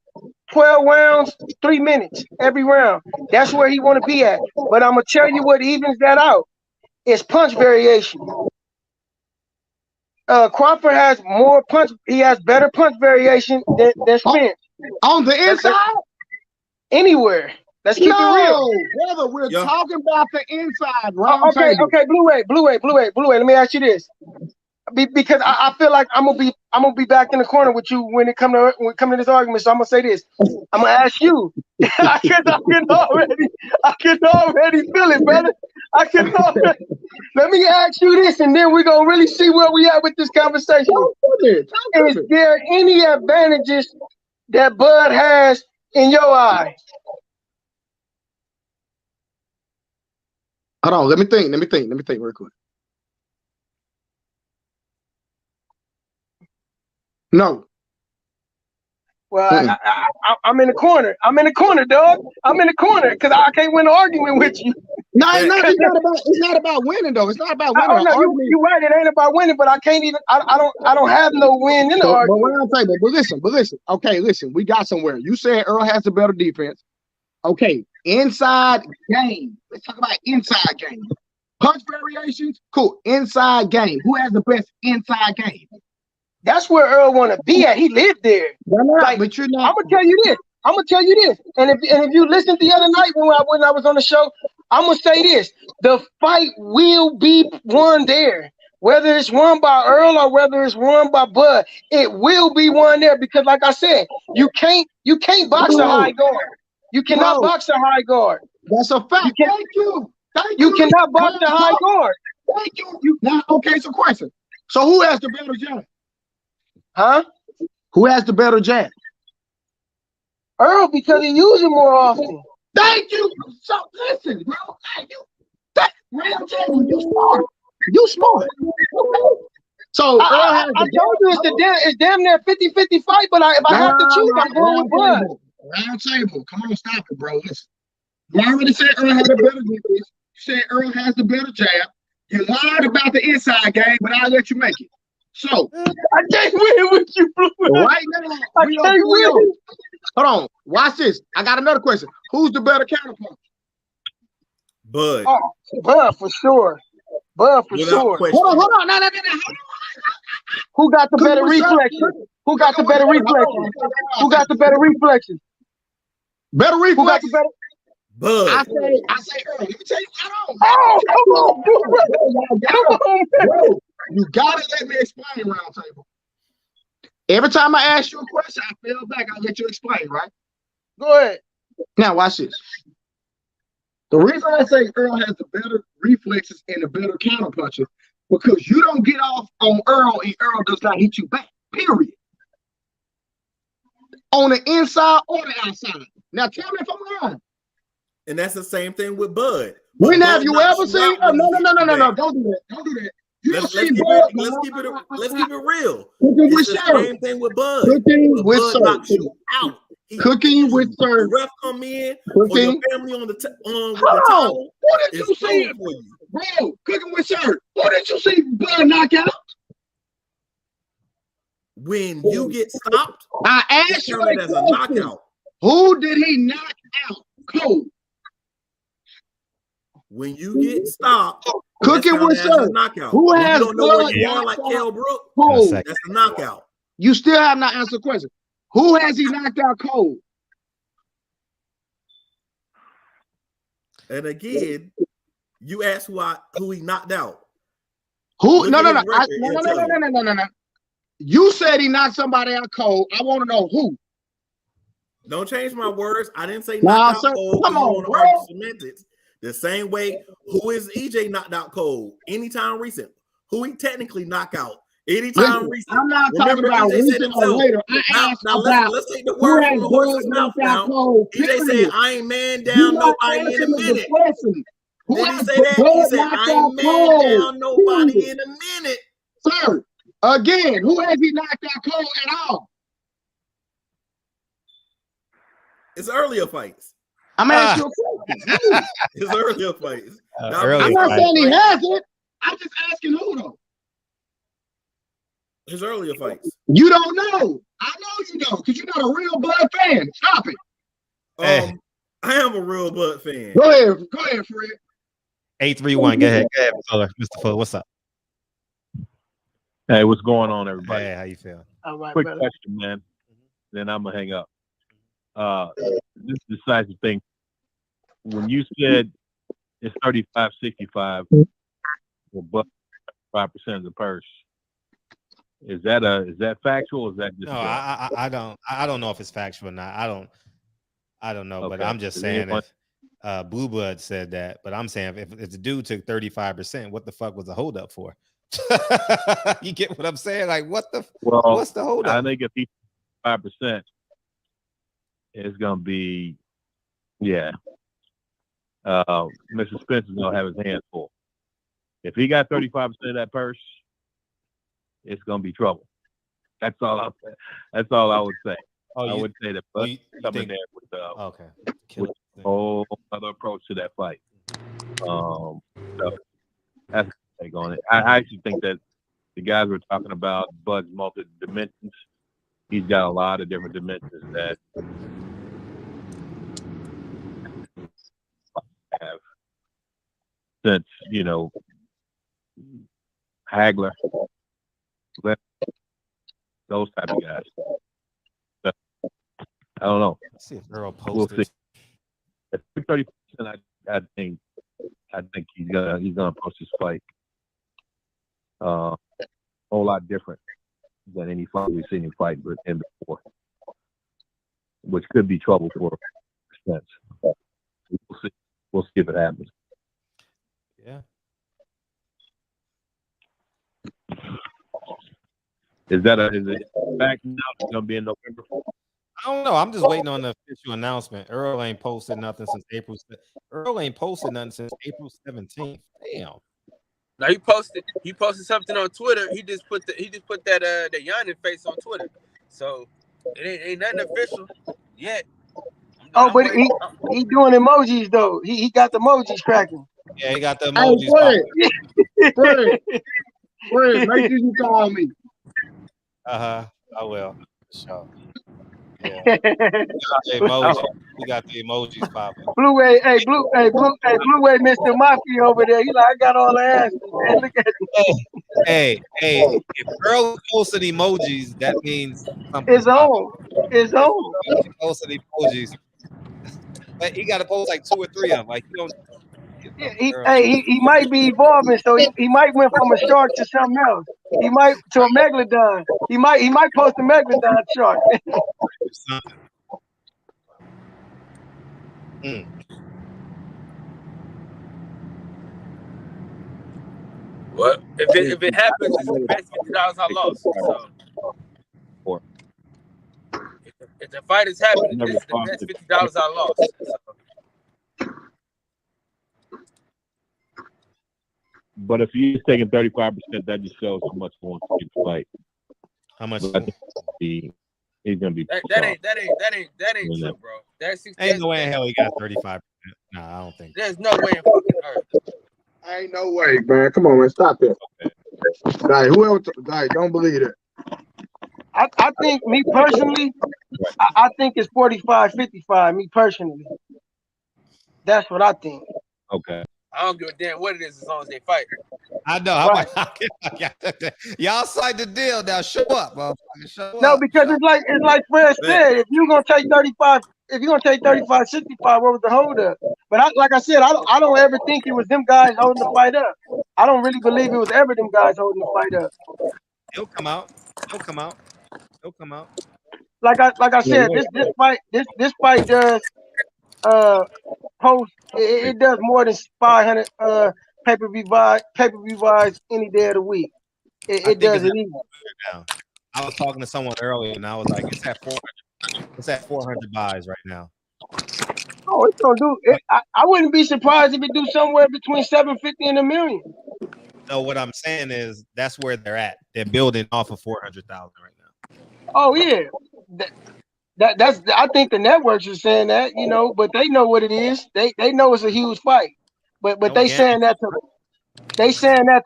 12 rounds, 3 minutes every round. That's where he want to be at. But I'm gonna tell you what evens that out. It's punch variation. Crawford has more punch. He has better punch variation than Spence. On the inside? Anywhere. Let's keep it real. Brother, we're talking about the inside. Okay, Blue Way. Let me ask you this. Because I feel like I'm gonna be back in the corner with you when it come to this argument. So I'm gonna say this. I'm gonna ask you. I can already feel it, brother. Let me ask you this, and then we're gonna really see where we at with this conversation. Is there any advantages that Bud has in your eye? Hold on, let me think real quick. No. Well, I'm in the corner. Dog. I'm in the corner because I can't win an argument with you. No, it's not about winning though. It's not about winning. You're right. It ain't about winning, but I can't even. I don't have no win in the argument. But listen. Okay, listen. We got somewhere. You said Earl has the better defense. Okay, inside game. Let's talk about inside game. Punch variations. Cool. Inside game. Who has the best inside game? That's where Earl want to be at. He lived there. But you're not. I'm gonna tell you this. And if you listened the other night when I was on the show, I'm gonna say this: the fight will be won there. Whether it's won by Earl or whether it's won by Bud, it will be won there because, like I said, you can't box a high guard. You cannot box a high guard. That's a fact. Thank you. You cannot box a high guard. Thank you. Now, okay. So, question. So, who has the better jab? Huh? Who has the better jab? Earl, because he uses it more often. Thank you. So listen, bro. Thank you. Round table, you smart. Okay. So I told you it's damn near 50-50 fight, but if I have to choose, I'm going with Bud. Round table. Come on, stop it, bro. Listen. You already said Earl has the better defense. You said Earl has the better jab. You lied about the inside game, but I'll let you make it. So I can't win with you, Blue. Right now, I can't win. Hold on, watch this. I got another question. Who's the better counterpunch? Bud. Oh, Bud for sure. Hold on. No. Who got the better reflection? Who got the better reflection? Better reflection? Who got the better? Bud. I say Earl. Let me tell you. Come on, bro. You gotta let me explain, round table. Every time I ask you a question, I feel back. I'll let you explain, right? Go ahead. Now watch this. The reason I say Earl has the better reflexes and the better counterpunches because you don't get off on Earl and Earl does not hit you back. Period. On the inside or the outside. Now tell me if I'm wrong. And that's the same thing with Bud. When have you ever seen? No. Don't do that. Let's keep it real. It's the same thing with Bud. Cooking with Bud knocks you out. Cooking with the ref come in, or your family on the towel. What did you see, bro? Cooking with sir. What did you see Bud knock out? when you get stopped, I asked you it as a knockout. Who I asked you it as a knockout. Who did he knock out cold? When you get stopped, Cooking with sir. Knockout. Who when has you don't know where you are, like Kell Brook, that's a knockout. You still have not answered the question. Who has he knocked out cold? And again, you asked who he knocked out. Who? No. You said he knocked somebody out cold. I want to know who. Don't change my words. I didn't say knocked out cold. Come on, bro. Semantics. The same way, who is EJ knocked out cold? Anytime recent. Who he technically knocked out? Anytime recent. I'm not talking about recent or later. Let's take the word from the horse's mouth now. EJ said, I ain't man down nobody in a minute. Did he say that? He said, I ain't man down nobody in a minute. Sir, again, who has he knocked out cold at all? It's earlier fights. I'm asking you a question. His earlier fights. I'm not saying he hasn't. I'm just asking who though. His earlier fights. You don't know. I know you don't, because you're not a real Bud fan. Stop it. I am a real Bud fan. Go ahead, Fred. 831. Go ahead, Mr. Fuller. What's up? Hey, what's going on, everybody? Hey, how you feeling? All right, Quick brother. question, man. Then I'm gonna hang up. This is the size of thing. When you said it's 35-65, but 5% of the purse, is that factual? Or is that just no? I don't know if it's factual or not. I don't know, okay. But I'm just saying if Blue Blood said that, but I'm saying if the dude took 35%, what the fuck was the holdup for? You get what I'm saying? Like what's the holdup? I think if he's 5%, it's gonna be Mr. Spence is gonna have his hands full. If he got 35% of that purse, it's gonna be trouble. That's all I would say. I would say that Bud coming there with with a whole other approach to that fight. So that's the take on it. I actually think that the guys we're talking about, Bud's multi dimensions. He's got a lot of different dimensions that have since Hagler, those type of guys. But I don't know. Let's see if Earl posted. We'll see. At 30%, I think he's gonna approach this fight a whole lot different than any fight we've seen him fight in before, which could be trouble for Spence. We'll see. We'll see if it happens. Yeah. Is it back now? It's gonna be in November? I don't know. I'm just waiting on the official announcement. Earl ain't posted nothing since April 17th. Damn. Now he posted something on Twitter. He just put that the yawning face on Twitter. So it ain't nothing official yet. Oh, but he doing emojis though. He got the emojis cracking. Yeah, he got the emojis. Fred, make sure you call me. I will. Sure. Yeah. We got the emojis popping. Blue Way, Mr. Mafia over there. He like, I got all the answers. Man. Look at it. Hey, if Earl posted emojis, that means something. It's on. It's on. He posted emojis. But he got to post like 2 or 3 of them. Like you don't. He might be evolving, so he might went from a shark to something else. He might to a megalodon. He might post a megalodon shark. Well, if it happens, it's the best $50 I lost. So if the fight is happening, it's the best $50 I lost. So. But if he's taking 35%, that just shows how much he wants to keep the fight. How much? He's gonna be. That ain't true, bro. That's ain't no way in hell he got 35%. No, I don't think. There's no way in fucking earth. Ain't no way, man. Come on, man. Stop that. Okay. Whoever, don't believe it. I think me personally, I think it's 45-55. Me personally, that's what I think. Okay. I don't give a damn what it is as long as they fight. I know. Right. Y'all signed the deal now. Show up, motherfucker. Show No, up. because it's like Fred said. If you're gonna take 35, 65, what was the hold up? But like I said, I don't ever think it was them guys holding the fight up. I don't really believe it was ever them guys holding the fight up. He'll come out. He'll come out. He'll come out. Like I said, this fight does post. It does more than 500 pay-per-view buys any day of the week. It does it even. Now. I was talking to someone earlier, and I was like, "It's at 400. It's at 400 buys right now." Oh, it's gonna do it. I wouldn't be surprised if it do somewhere between 750 and $1 million. So what I'm saying is that's where they're at. They're building off of 400,000 right now. Oh yeah, that's. I think the networks are saying that, but they know what it is. They know it's a huge fight, but they saying that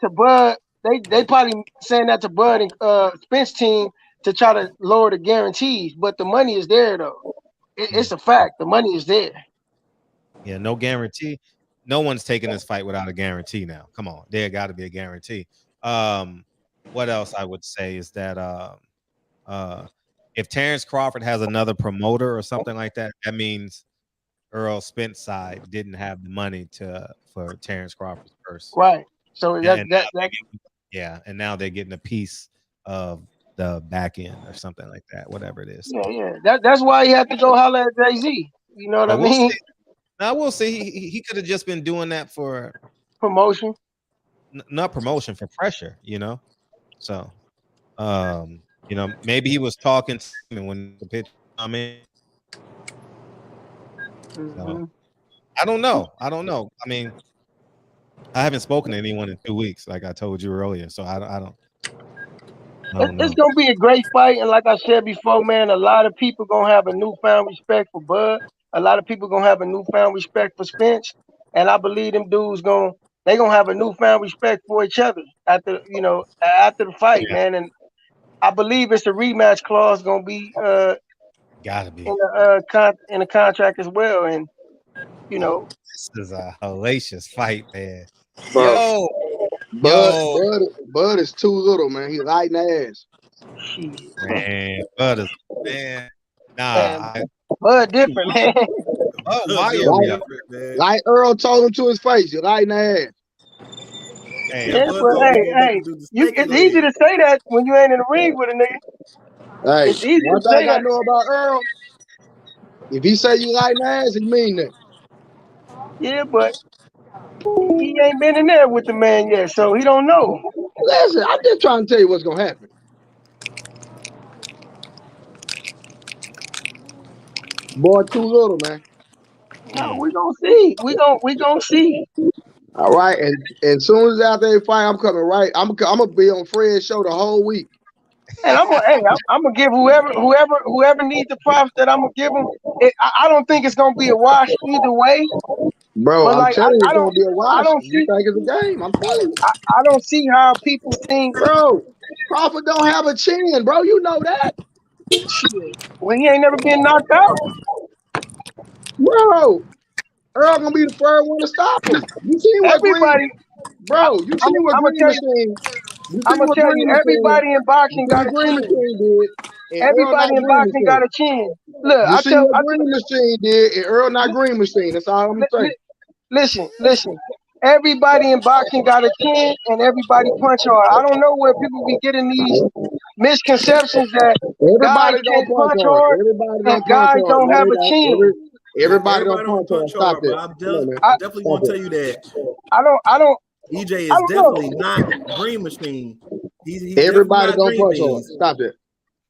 to Bud. They probably saying that to Bud and Spence team to try to lower the guarantees. But the money is there though. It's a fact. The money is there. Yeah, no guarantee. No one's taking this fight without a guarantee now. Come on, there got to be a guarantee. What else I would say is that if Terrence Crawford has another promoter or something like that, that means Earl Spence side didn't have the money for Terrence Crawford's purse. Right. So and now they're getting a piece of the back end or something like that, whatever it is. Yeah. That's why he had to go holler at Jay-Z. You know what I mean? Now we'll see. He could have just been doing that for promotion. Not promotion, for pressure, So maybe he was talking to him when the pitch come in. So, I don't know. I mean, I haven't spoken to anyone in 2 weeks, like I told you earlier. So I don't know. It's gonna be a great fight, and like I said before, man, a lot of people gonna have a newfound respect for Bud. A lot of people gonna have a newfound respect for Spence, and I believe them dudes gonna have a newfound respect for each other after the fight, man. And I believe it's a rematch clause gonna be gotta be in the contract as well. And this is a hellacious fight, man. Bro, Bud is too little, man. He lighting ass. Man, Bud is Bud different, man. Like Earl told him to his face, you lighting ass. It's easy to say that when you ain't in the ring with a nigga. Hey, it's easy one to say thing I know about Earl, if he say you lighting ass, he mean that. Yeah, but he ain't been in there with the man yet, so he don't know. Listen, I'm just trying to tell you what's gonna happen. Boy, too little, man. No, we gonna see. We gonna see. All right, and as soon as after they fight, I'm coming right. I'm gonna be on Fred's show the whole week. And I'm gonna give whoever needs the props that I'm gonna give them. I don't think it's gonna be a wash either way. Bro, but I'm telling you, it's gonna be a wash. You think it's a game? I'm telling you. I don't see how people think. Bro, Crawford don't have a chin, bro. You know that. Shit. Well, he ain't never been knocked out. Bro, Earl gonna be the first one to stop him. You see what everybody, bro? You see what Green Machine? I'm gonna tell you, everybody in boxing got a chin. Everybody in boxing got a chin. Look, I tell what Green Machine did, and Earl not Green Machine. That's all I'm gonna say. Listen. Everybody in boxing got a chin, and everybody punch hard. I don't know where people be getting these misconceptions that guys can't punch hard and guys don't have a chin. Everybody don't punch hard. But I'm definitely gonna tell you that. I don't. EJ is definitely not Green Machine. He's everybody don't punch hard. Stop it.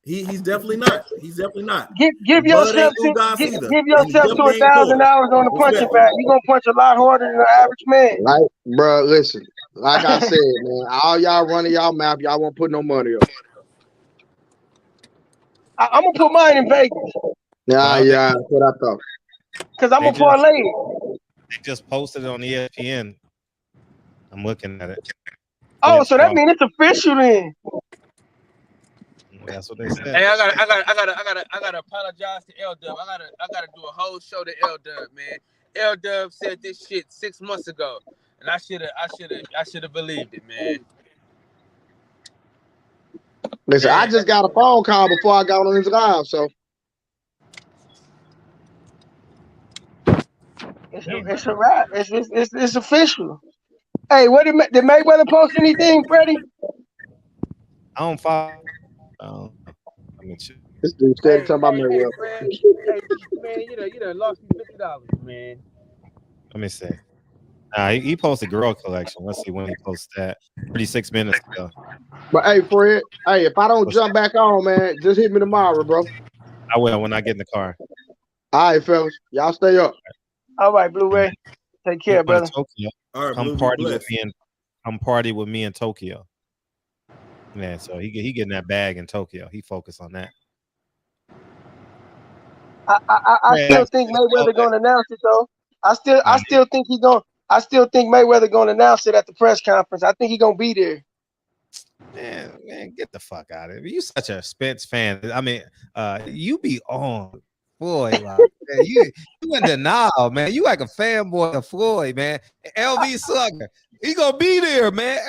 He's definitely not. He's definitely not. Give yourself to 1,000 hours on the punching bag. You're gonna punch a lot harder than the average man. Right, bro. Listen, like I said, man, all y'all running y'all mouth, y'all won't put no money up. I'm gonna put mine in Vegas. Yeah, that's what I thought. Cause I'm gonna parlay it. They just posted it on ESPN. I'm looking at it. Oh, so that means it's official then. That's what they said. Hey, I gotta apologize to L Dub. I gotta do a whole show to L Dub, man. L Dub said this shit 6 months ago, and I should have believed it, man. Listen, I just got a phone call before I got on this live, so it's a wrap. It's official. Hey, what did Mayweather post anything, Freddie? I don't follow. I mean, this dude said talking about Mayweather. Hey, man, you done lost me $50, man. Let me see. He posted Girl Collection. Let's see when he posted that. 36 minutes ago. But hey, Fred, hey, if I don't jump back on, man, just hit me tomorrow, bro. I will when I get in the car. All right, fellas. Y'all stay up. All right, Blu-ray. Take care, brother. Tokyo. All right, come party with me in Tokyo. Yeah, so he getting that bag in Tokyo. He focused on that. I still think Mayweather gonna announce it though. I still think Mayweather gonna announce it at the press conference. I think he gonna be there. Man, get the fuck out of here. You such a Spence fan. I mean, you be on Floyd, like, man, you in denial, man. You like a fanboy of Floyd, man. LV Slugger, he gonna be there, man.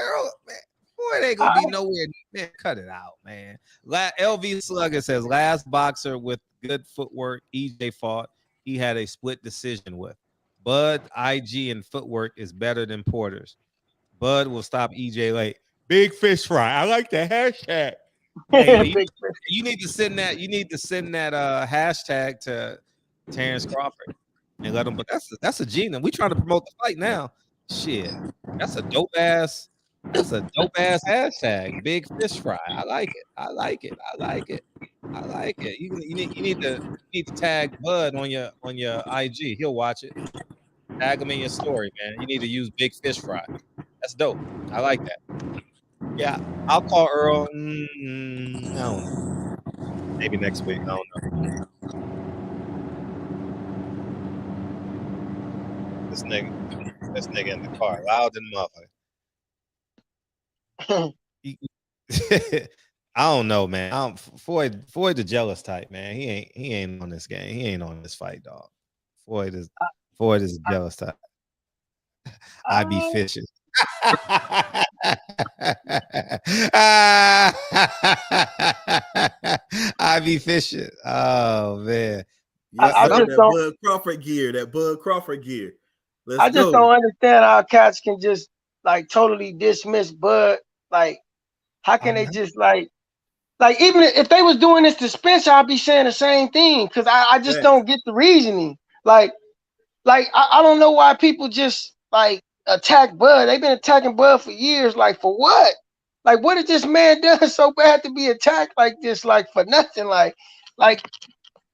Man. Boy, ain't gonna be nowhere. Man, cut it out, man. LV Slugger says last boxer with good footwork EJ fought, he had a split decision with. Bud, IG, and footwork is better than Porter's. Bud will stop EJ late. Big fish fry. I like the hashtag. Hey, you need to send that. You need to send that hashtag to Terrence Crawford and let him. But that's a genius. We trying to promote the fight now. Shit, that's a dope ass. That's a dope ass hashtag. Big fish fry. I like it. I like it. I like it. I like it. You need to tag Bud on your IG. He'll watch it. Tag him in your story, man. You need to use big fish fry. That's dope. I like that. Yeah, I'll call Earl. I don't know. Maybe next week. I don't know. This nigga in the car, loud than motherfucker. I don't know, man. Floyd the jealous type, man. He ain't on this game. He ain't on this fight, dog. Floyd is a jealous type. I be fishing. I be fishing. Oh man. I that Bud Crawford gear. I just don't understand how cats can just like totally dismiss Bud. Like, how can they just like even if they was doing this to Spence, I'd be saying the same thing because I just don't get the reasoning. Like I don't know why people just like attack Bud. They've been attacking Bud for years. Like, for what? Like, what did this man done so bad to be attacked like this? Like, for nothing. Like,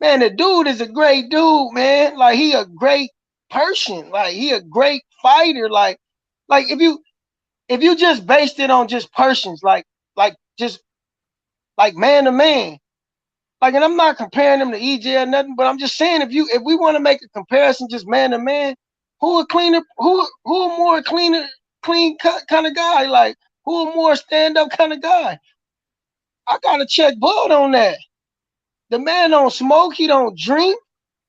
man, the dude is a great dude, man. Like, he a great person. Like, he a great fighter. Like if you just based it on just persons, like just like man to man. Like, and I'm not comparing them to EJ or nothing, but I'm just saying if we want to make a comparison just man to man, who a more clean cut kind of guy? Like, who a more stand-up kind of guy? I gotta check Bud on that. The man don't smoke, he don't drink,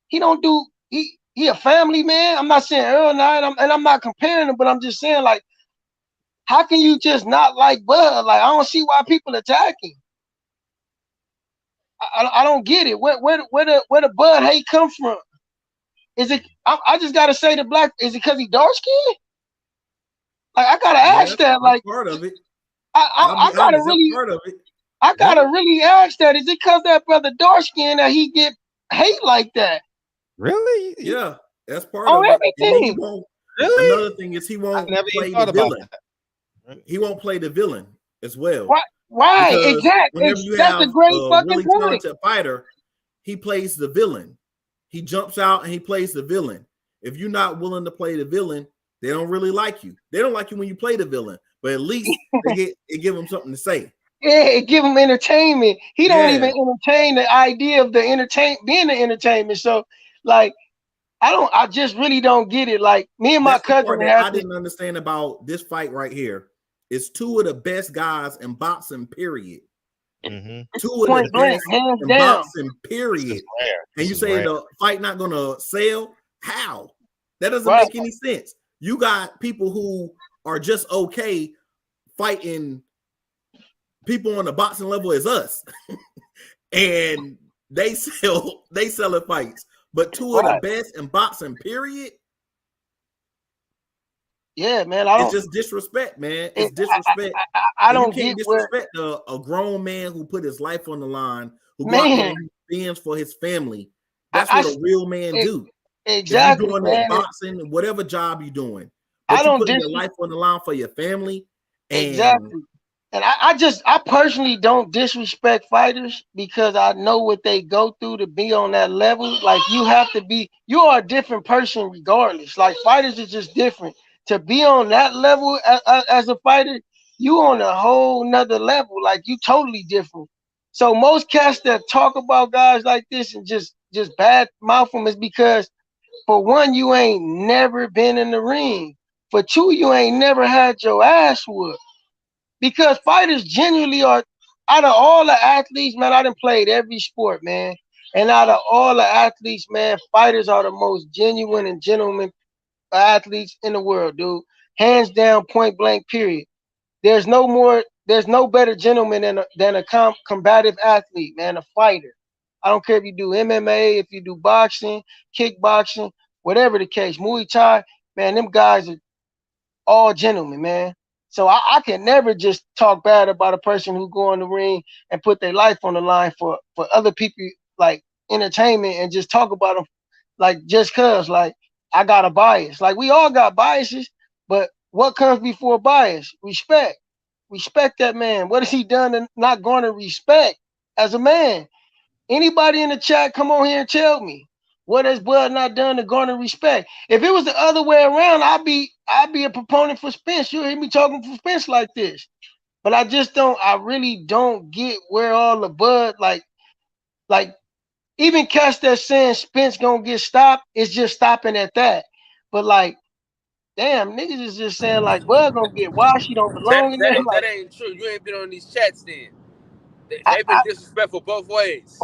he don't do he a family man. I'm not saying Earl Knight, I'm not comparing them, but I'm just saying, like, how can you just not like Bud? Like, I don't see why people attack him. I don't get it. Where the Bud hate come from? Is it? I just gotta say the black. Is it because he dark skinned? Like, I gotta ask that. Like, part of it. I gotta really. Part of it. I gotta really ask that. Is it because that brother dark skinned that he get hate like that? Really? Yeah, that's part of everything. Really? Another thing is he won't play the villain. He won't play the villain as well. Right, exactly. That's a great fucking really point. Talented fighter, he plays the villain. He jumps out and he plays the villain. If you're not willing to play the villain, they don't really like you. They don't like you when you play the villain, but at least they give them something to say. Yeah, it give him entertainment. He don't even entertain the idea of being the entertainment. So, like, I just really don't get it. Like, me and my cousin I didn't understand about this fight right here. It's two of the best guys in boxing, period. Two of the best in boxing, period. And you say the fight not gonna sell? How? That doesn't make any sense. You got people who are just okay fighting people on the boxing level as us, and they sell at fights. But two of the best in boxing, period. Yeah, man. It's just disrespect, man. It's disrespect. I don't get disrespect a grown man who put his life on the line, who go out there and stands for his family. That's what a real man do. Exactly. If you're doing that boxing, whatever job you're doing, but you're putting your life on the line for your family. Exactly. And I personally don't disrespect fighters because I know what they go through to be on that level. Like you are a different person regardless. Like fighters are just different. To be on that level as a fighter, you on a whole nother level. Like you totally different. So most cats that talk about guys like this and just bad mouth them is because for one, you ain't never been in the ring. For two, you ain't never had your ass whooped. Because fighters genuinely are, out of all the athletes, man, I done played every sport, man. And out of all the athletes, man, fighters are the most genuine and gentleman athletes in the world, dude. Hands down, point blank, period. There's no better gentleman than a combative athlete, man, a fighter. I don't care if you do MMA, if you do boxing, kickboxing, whatever the case, Muay Thai, man, them guys are all gentlemen, man. So I can never just talk bad about a person who go in the ring and put their life on the line for other people, like entertainment, and just talk about them like just cause like I got a bias. Like we all got biases, but what comes before bias? Respect. Respect that man. What has he done to not garner respect as a man? Anybody in the chat, come on here and tell me. What has Bud not done to garner respect? If it was the other way around, I'd be a proponent for Spence. You'll hear me talking for Spence like this. But I really don't get where all the Bud, like even cats that saying Spence gonna get stopped, it's just stopping at that. But like, damn, niggas is just saying like Bud gonna get washed, he don't belong in there. That ain't true. You ain't been on these chats then. They've been disrespectful both ways.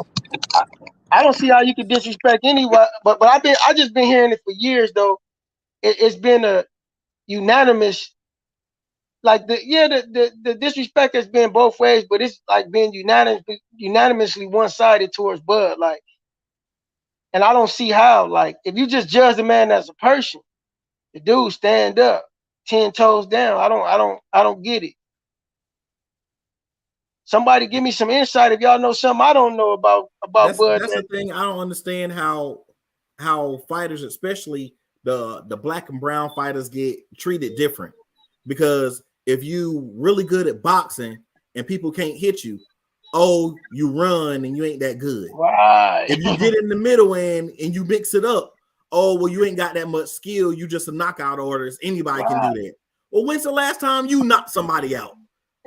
I don't see how you could disrespect anyone, but I just been hearing it for years though. It's been a unanimous, like the disrespect has been both ways, but it's like been unanimously one-sided towards Bud. Like, and I don't see how. Like, if you just judge the man as a person, the dude stand up, 10 toes down. I don't get it. Somebody give me some insight if y'all know something I don't know about Bud. That's the thing. I don't understand how fighters, especially the black and brown fighters, get treated different. Because if you really good at boxing and people can't hit you, oh, you run and you ain't that good. Right. If you get in the middle and you mix it up, oh, well, you ain't got that much skill. You just a knockout orders. Anybody can do that. Well, when's the last time you knocked somebody out?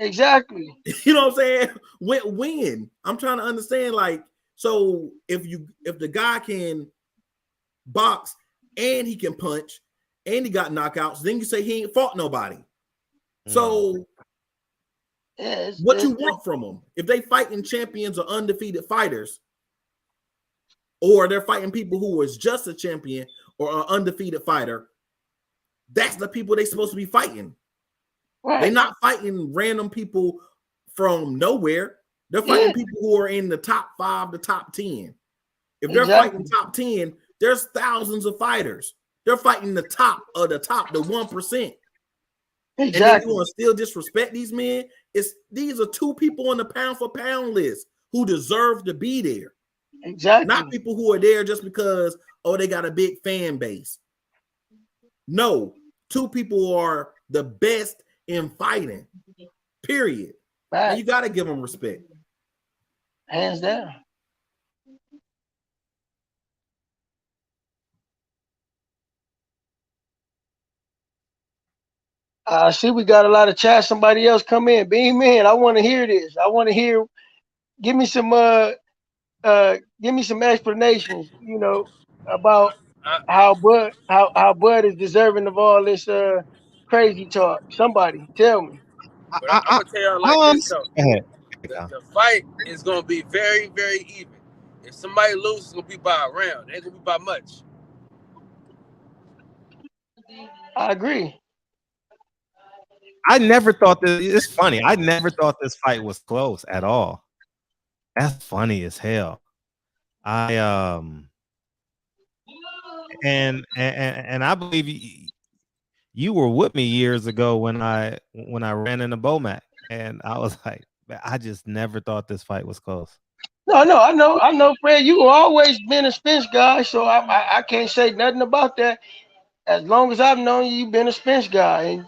Exactly. You know what I'm saying? When? I'm trying to understand, like, so if the guy can box and he can punch and he got knockouts, then you say he ain't fought nobody. So what you want from them? If they fighting champions or undefeated fighters, or they're fighting people who is just a champion or an undefeated fighter, that's the people they're supposed to be fighting. Right. They're not fighting random people from nowhere. They're fighting people who are in the top 5, the top 10. If they're fighting top 10, there's thousands of fighters. They're fighting the top of the top, the 1%. And then you want to still disrespect these men? These are 2 people on the pound for pound list who deserve to be there. Exactly. Not people who are there just because, oh, they got a big fan base. No, 2 people are the best in fighting, period. Right. And you got to give them respect. Hands down. I see we got a lot of chat. Somebody else come in. Beam in. I want to hear this. I want to hear. Give me some explanations, about how Bud is deserving of all this crazy talk. Somebody tell me. But I'm gonna tell y'all like this though. The fight is gonna be very, very even. If somebody loses, it's gonna be by a round. It ain't gonna be by much. I agree. I never thought this. It's funny. I never thought this fight was close at all. That's funny as hell. And I believe you were with me years ago when I ran into Bomac, and I was like, I just never thought this fight was close. No, I know, Fred. You always been a Spence guy, so I can't say nothing about that. As long as I've known you, you've been a Spence guy, and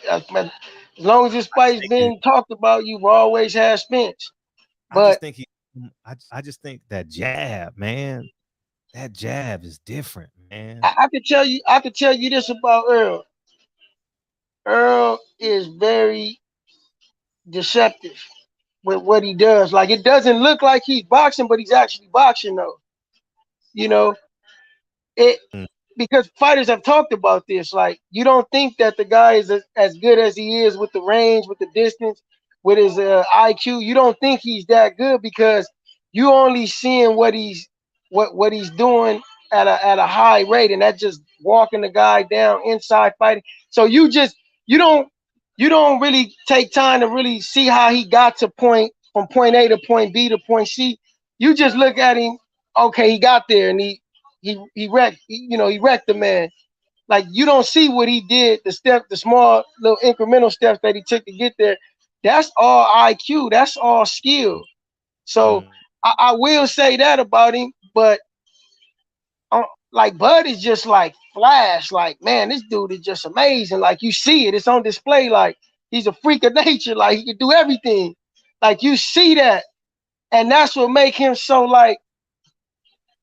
as long as this fight's been talked about, you've always had Spence. But I just think that jab, man, that jab is different, man. I could tell you this about Earl. Earl is very deceptive with what he does. Like, it doesn't look like he's boxing, but he's actually boxing though. You know, because fighters have talked about this. Like, you don't think that the guy is as good as he is with the range, with the distance, with his IQ. You don't think he's that good because you only seeing what he's doing at a high rate, and that's just walking the guy down inside fighting. So you don't really take time to really see how he got from point A to point B to point C. You just look at him. Okay, he got there and he wrecked. He wrecked the man. Like, you don't see what he did. The small little incremental steps that he took to get there. That's all IQ. That's all skill. So I will say that about him. But like, Bud is just like flash. Like, man, this dude is just amazing. Like, you see it. It's on display. Like, he's a freak of nature. Like, he can do everything. Like, you see that. And that's what make him so, like,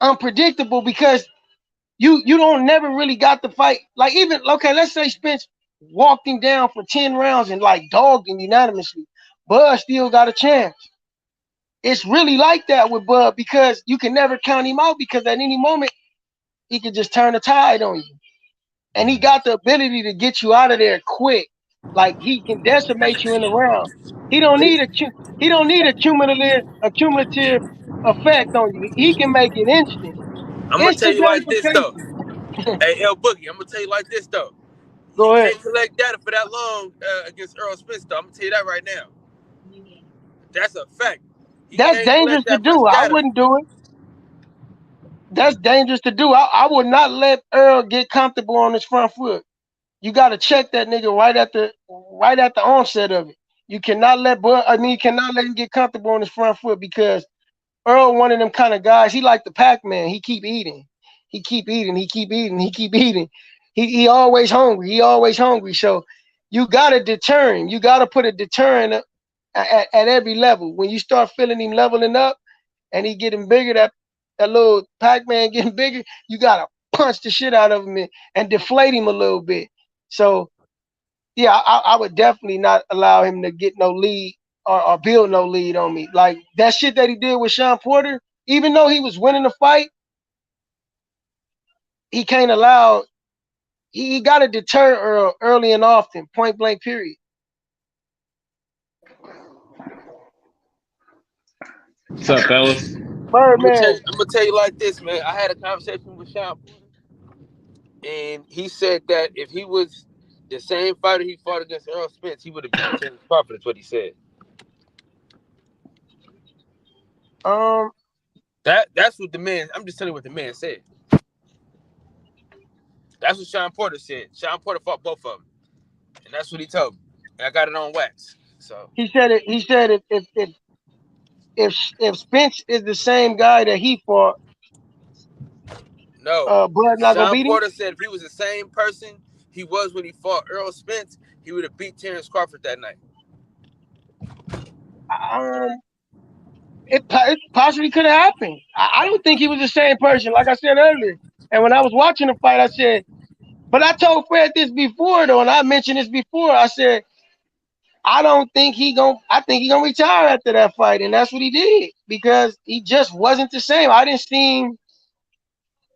unpredictable, because you don't never really got the fight. Like, even, okay, let's say Spence walked him down for 10 rounds and like dogged him unanimously. Bud still got a chance. It's really like that with Bud, because you can never count him out, because at any moment he could just turn the tide on you. And he got the ability to get you out of there quick. Like, he can decimate you in the round. He don't need a cumulative effect on you. He can make it instant. I'm gonna tell you like this though. Hey, El Boogie, I'm gonna tell you like this though. Go ahead. Can't collect data for that long against Earl Spence though. I'm gonna tell you that right now. That's a fact. That's dangerous to do. I wouldn't do it. That's dangerous to do. I would not let Earl get comfortable on his front foot. You got to check that nigga right at the onset of it. You cannot let him get comfortable on his front foot, because Earl, one of them kind of guys, he like the Pac-Man. He keep eating. He keep eating. He always hungry. So you got to deter him. You got to put a deterrent at every level. When you start feeling him leveling up and he getting bigger, that little Pac-Man getting bigger, you got to punch the shit out of him and deflate him a little bit. So, yeah, I would definitely not allow him to get no lead or build no lead on me. Like, that shit that he did with Sean Porter, even though he was winning the fight, he can't allow. He got to deter early and often, point blank, period. What's up, fellas? Birdman. I'm gonna tell you like this, man. I had a conversation with Sean Porter, and he said that if he was the same fighter he fought against Earl Spence, he would have beaten Terrence Crawford. That's what he said. That's what the man. I'm just telling you what the man said. That's what Sean Porter said. Sean Porter fought both of them, and that's what he told me. And I got it on wax. So he said it. He said if Spence is the same guy that he fought, no, Bud not gonna beat him. Sean Porter said if he was the same person he was when he fought Earl Spence, he would have beat Terrence Crawford that night. It possibly could have happened. I don't think he was the same person, like I said earlier. And when I was watching the fight, I said, but I told Fred this before though, and I mentioned this before. I said, I think he gonna retire after that fight, and that's what he did, because he just wasn't the same. I didn't see him.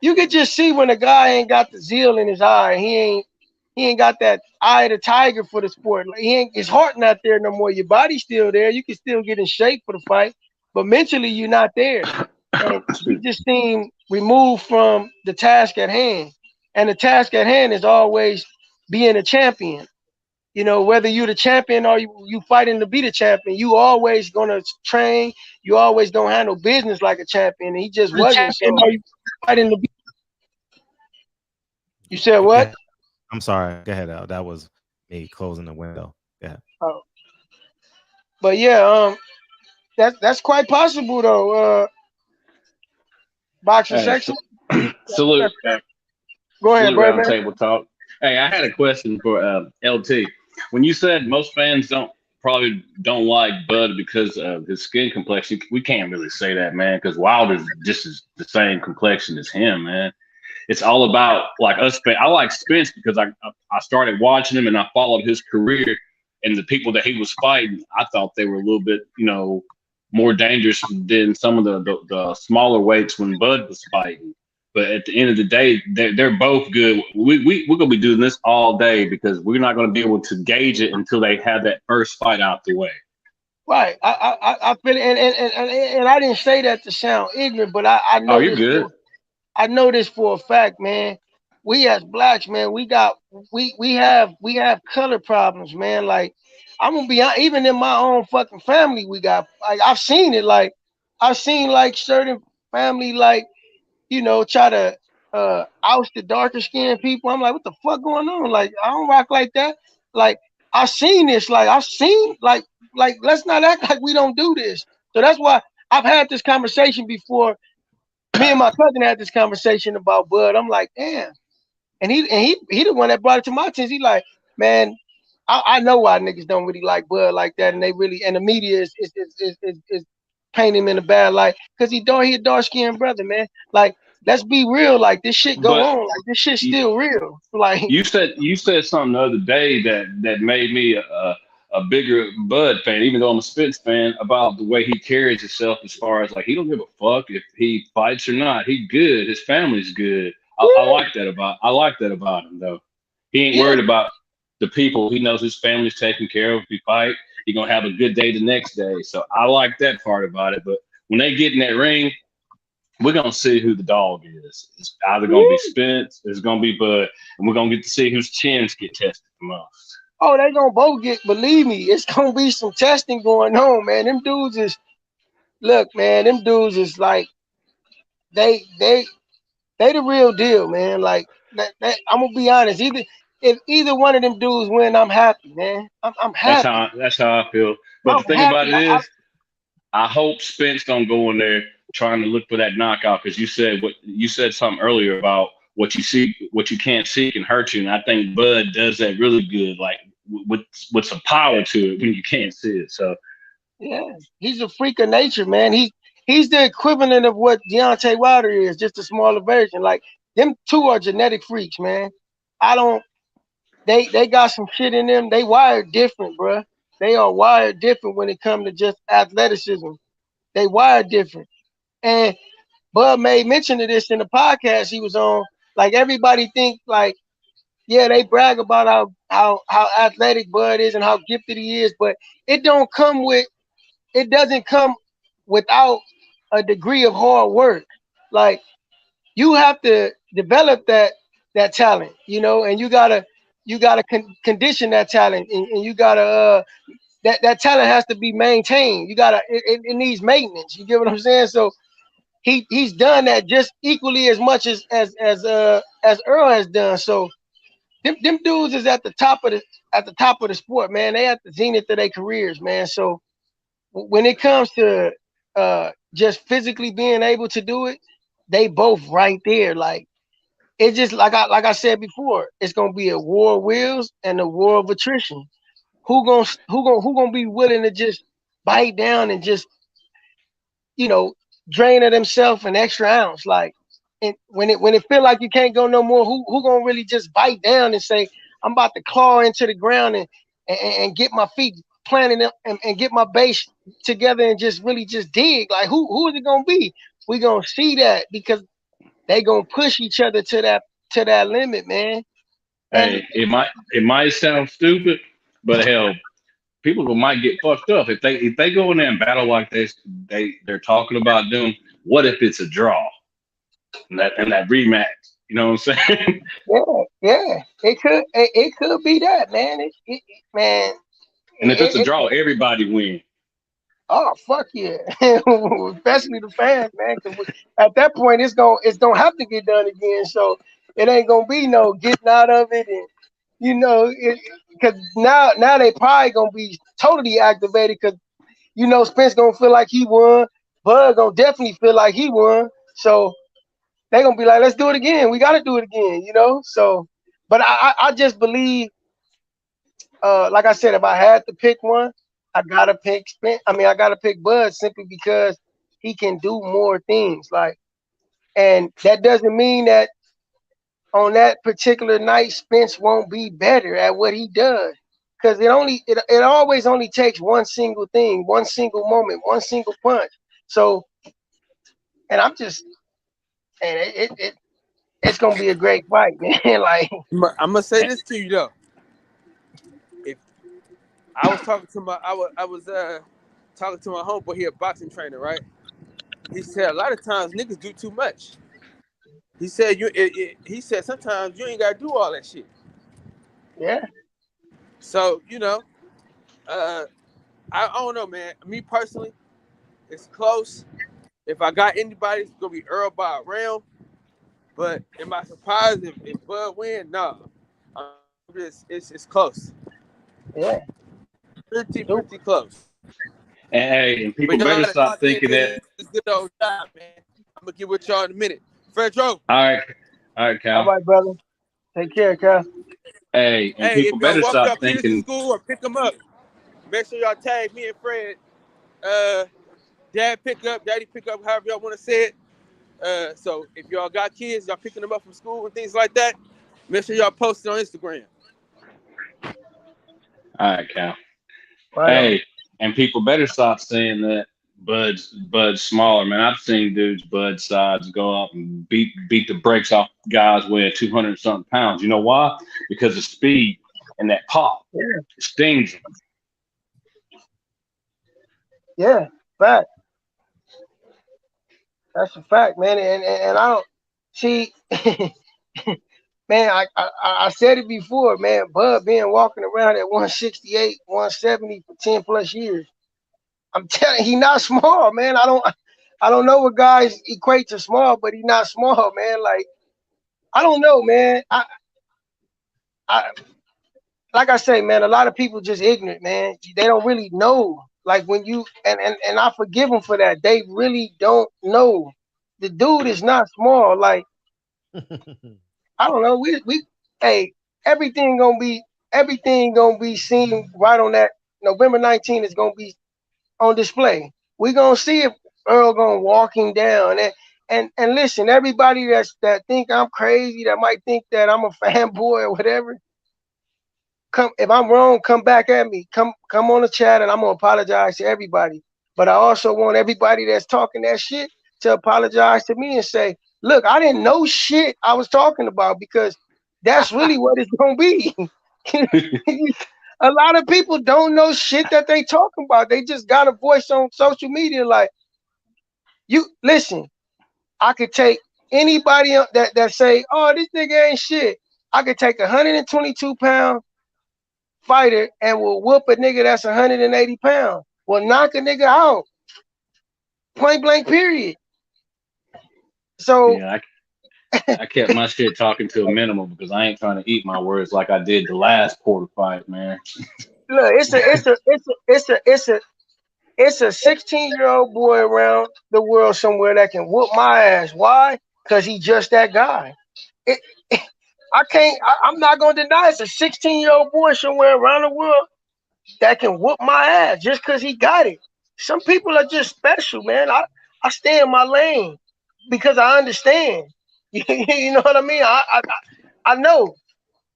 You could just see when a guy ain't got the zeal in his eye. He ain't he ain't got that eye of the tiger for the sport. Like, his heart not there no more. Your body's still there. You can still get in shape for the fight, but mentally you're not there. And you just seem removed from the task at hand. And the task at hand is always being a champion. You know, whether you're the champion or you fighting to be the champion, you always gonna train. You always gonna handle business like a champion. And he just wasn't. So fighting to be. You said what? I'm sorry. Go ahead, Al. That was me closing the window. Yeah. Oh. But yeah, that's quite possible though. Boxing section. Salute. Go ahead, bro. Round table talk. Hey, I had a question for LT. When you said most fans probably don't like Bud because of his skin complexion, we can't really say that, man, because Wilder's just the same complexion as him, man. It's all about like us. I like Spence because I started watching him and I followed his career, and the people that he was fighting, I thought they were a little bit, more dangerous than some of the smaller weights when Bud was fighting. But at the end of the day, they're both good. We're gonna be doing this all day because we're not gonna be able to gauge it until they have that first fight out the way. Right. I feel it, and I didn't say that to sound ignorant, but I know. Oh, you're good. I know this for a fact, man. We as blacks, man, we have color problems, man. Like, I'm gonna be honest, even in my own fucking family, we got, like, I've seen it. Like, I've seen like certain family, like, try to oust the darker skinned people. I'm like, what the fuck going on? Like, I don't rock like that. Like, I've seen this. Like, let's not act like we don't do this. So that's why I've had this conversation before. Me and my cousin had this conversation about Bud. I'm like, damn. And he the one that brought it to my attention. He like, man, I know why niggas don't really like Bud like that, and the media is painting him in a bad light because he a dark skinned brother, man. Like, let's be real. Like, this shit go on. Like, this shit's still real. Like, you said something the other day that made me a bigger Bud fan, even though I'm a Spence fan, about the way he carries himself as far as like he don't give a fuck if he fights or not. He good. His family's good. I like that about him though. He ain't worried about the people. He knows his family's taken care of. If he fight, he gonna have a good day the next day. So I like that part about it. But when they get in that ring, we're gonna see who the dog is. It's either gonna be Spence, it's gonna be Bud, and we're gonna get to see whose chins get tested the most. Oh, they gonna both believe me, it's gonna be some testing going on, man. Them dudes is like, they the real deal, man. Like, I'm gonna be honest. If either one of them dudes win, I'm happy, man. I'm happy. That's how I feel. But the thing about it is, I hope Spence don't go in there trying to look for that knockout, because you said something earlier about what you can't see can hurt you, and I think Bud does that really good, like with some power to it when you can't see it. So yeah, he's a freak of nature, man. He's the equivalent of what Deontay Wilder is, just a smaller version. Like, them two are genetic freaks, man. They got some shit in them. They wired different, bro. They are wired different when it comes to just athleticism. They wired different. And Bud made mention of this in the podcast he was on. Like, everybody think like, yeah, they brag about how athletic Bud is and how gifted he is, but it doesn't come without a degree of hard work. Like, you have to develop that talent, and you gotta condition that talent, and you gotta that talent has to be maintained. You gotta it needs maintenance. You get what I'm saying? So he's done that just equally as much as Earl has done. So them dudes is at the top of the sport, man. They at the zenith of their careers, man. So when it comes to just physically being able to do it, they both right there. Like, it's just like I said before, it's gonna be a war of wills and a war of attrition. Who gonna be willing to just bite down and just drain of themselves an extra ounce? Like, and when it feel like you can't go no more, who gonna really just bite down and say, I'm about to claw into the ground and get my feet planted up and get my base together and just really just dig? Like, who is it gonna be? We gonna see that, because they gonna push each other to that limit, man. Hey, it might sound stupid, but hell, people might get fucked up if they go in there and battle like they're talking about doing. What if it's a draw? And that rematch, you know what I'm saying? Yeah. It could be that, man. Man. And if it's a draw, everybody wins. Oh fuck yeah, especially the fans, man. Because at that point, it's gonna have to get done again. So it ain't gonna be no getting out of it, and because now they probably gonna be totally activated. Because Spence gonna feel like he won, Bud gonna definitely feel like he won. So they gonna be like, let's do it again. We gotta do it again, So, but I just believe, like I said, if I had to pick one, I gotta pick Spence. I gotta pick Bud simply because he can do more things. And that doesn't mean that on that particular night Spence won't be better at what he does. Because it always only takes one single thing, one single moment, one single punch. So, and it's gonna be a great fight, man. I'm gonna say this to you though. If I was talking to my homeboy here, boxing trainer, right? He said a lot of times niggas do too much. He said he said sometimes you ain't gotta do all that shit. Yeah. So I don't know, man. Me personally, it's close. If I got anybody, it's gonna be Earl by a round. But am I surprised if Bud win? No. It's close. Yeah. Pretty close. And people better stop thinking that. Good old job, man. I'm gonna get with y'all in a minute. Fredro. All right, Cal. All right, brother. Take care, Cal. Hey, and people if better y'all stop walk y'all kids to thinking. school or pick them up, make sure y'all tag me and Fred. Dad pick up, daddy pick up, however y'all want to say it. So if y'all got kids, y'all picking them up from school and things like that, make sure y'all post it on Instagram. All right, Cal. Hey, and people better stop saying that Bud's smaller, man. I've seen dudes Bud size go up and beat the brakes off guys weighing 200-something pounds. You know why? Because of speed and that pop. Yeah. It stings them. Yeah, fact. That's a fact, man. And I don't see, man. I said it before, man. Bud being walking around at 168, 170 for 10 plus years. I'm telling you, he not small, man. I don't know what guys equate to small, but he not small, man. I don't know, man. I like I say, man, a lot of people just ignorant, man. They don't really know. Like when you and I forgive them for that. They really don't know. The dude is not small. I don't know. Hey, everything gonna be seen right on that. November 19th is gonna be on display. We gonna see if Earl gonna walk him down. And listen, everybody that think I'm crazy, that might think that I'm a fanboy or whatever. If I'm wrong, come back at me. Come on the chat, and I'm gonna apologize to everybody. But I also want everybody that's talking that shit to apologize to me and say, look, I didn't know shit I was talking about, because that's really what it's gonna be. A lot of people don't know shit that they talking about. They just got a voice on social media. Like, you listen, I could take anybody that say, oh, this nigga ain't shit. I could take 122-pound fighter and will whoop a nigga that's 180 pounds. Will knock a nigga out. Point blank, period. So yeah, I kept my shit talking to a minimum because I ain't trying to eat my words like I did the last quarter fight, man. Look, it's a 16-year-old boy around the world somewhere that can whoop my ass. Why? Because he's just that guy. I'm not gonna deny it's a 16-year-old boy somewhere around the world that can whoop my ass just because he got it. Some people are just special, man. I stay in my lane because I understand. You know what I mean? I know.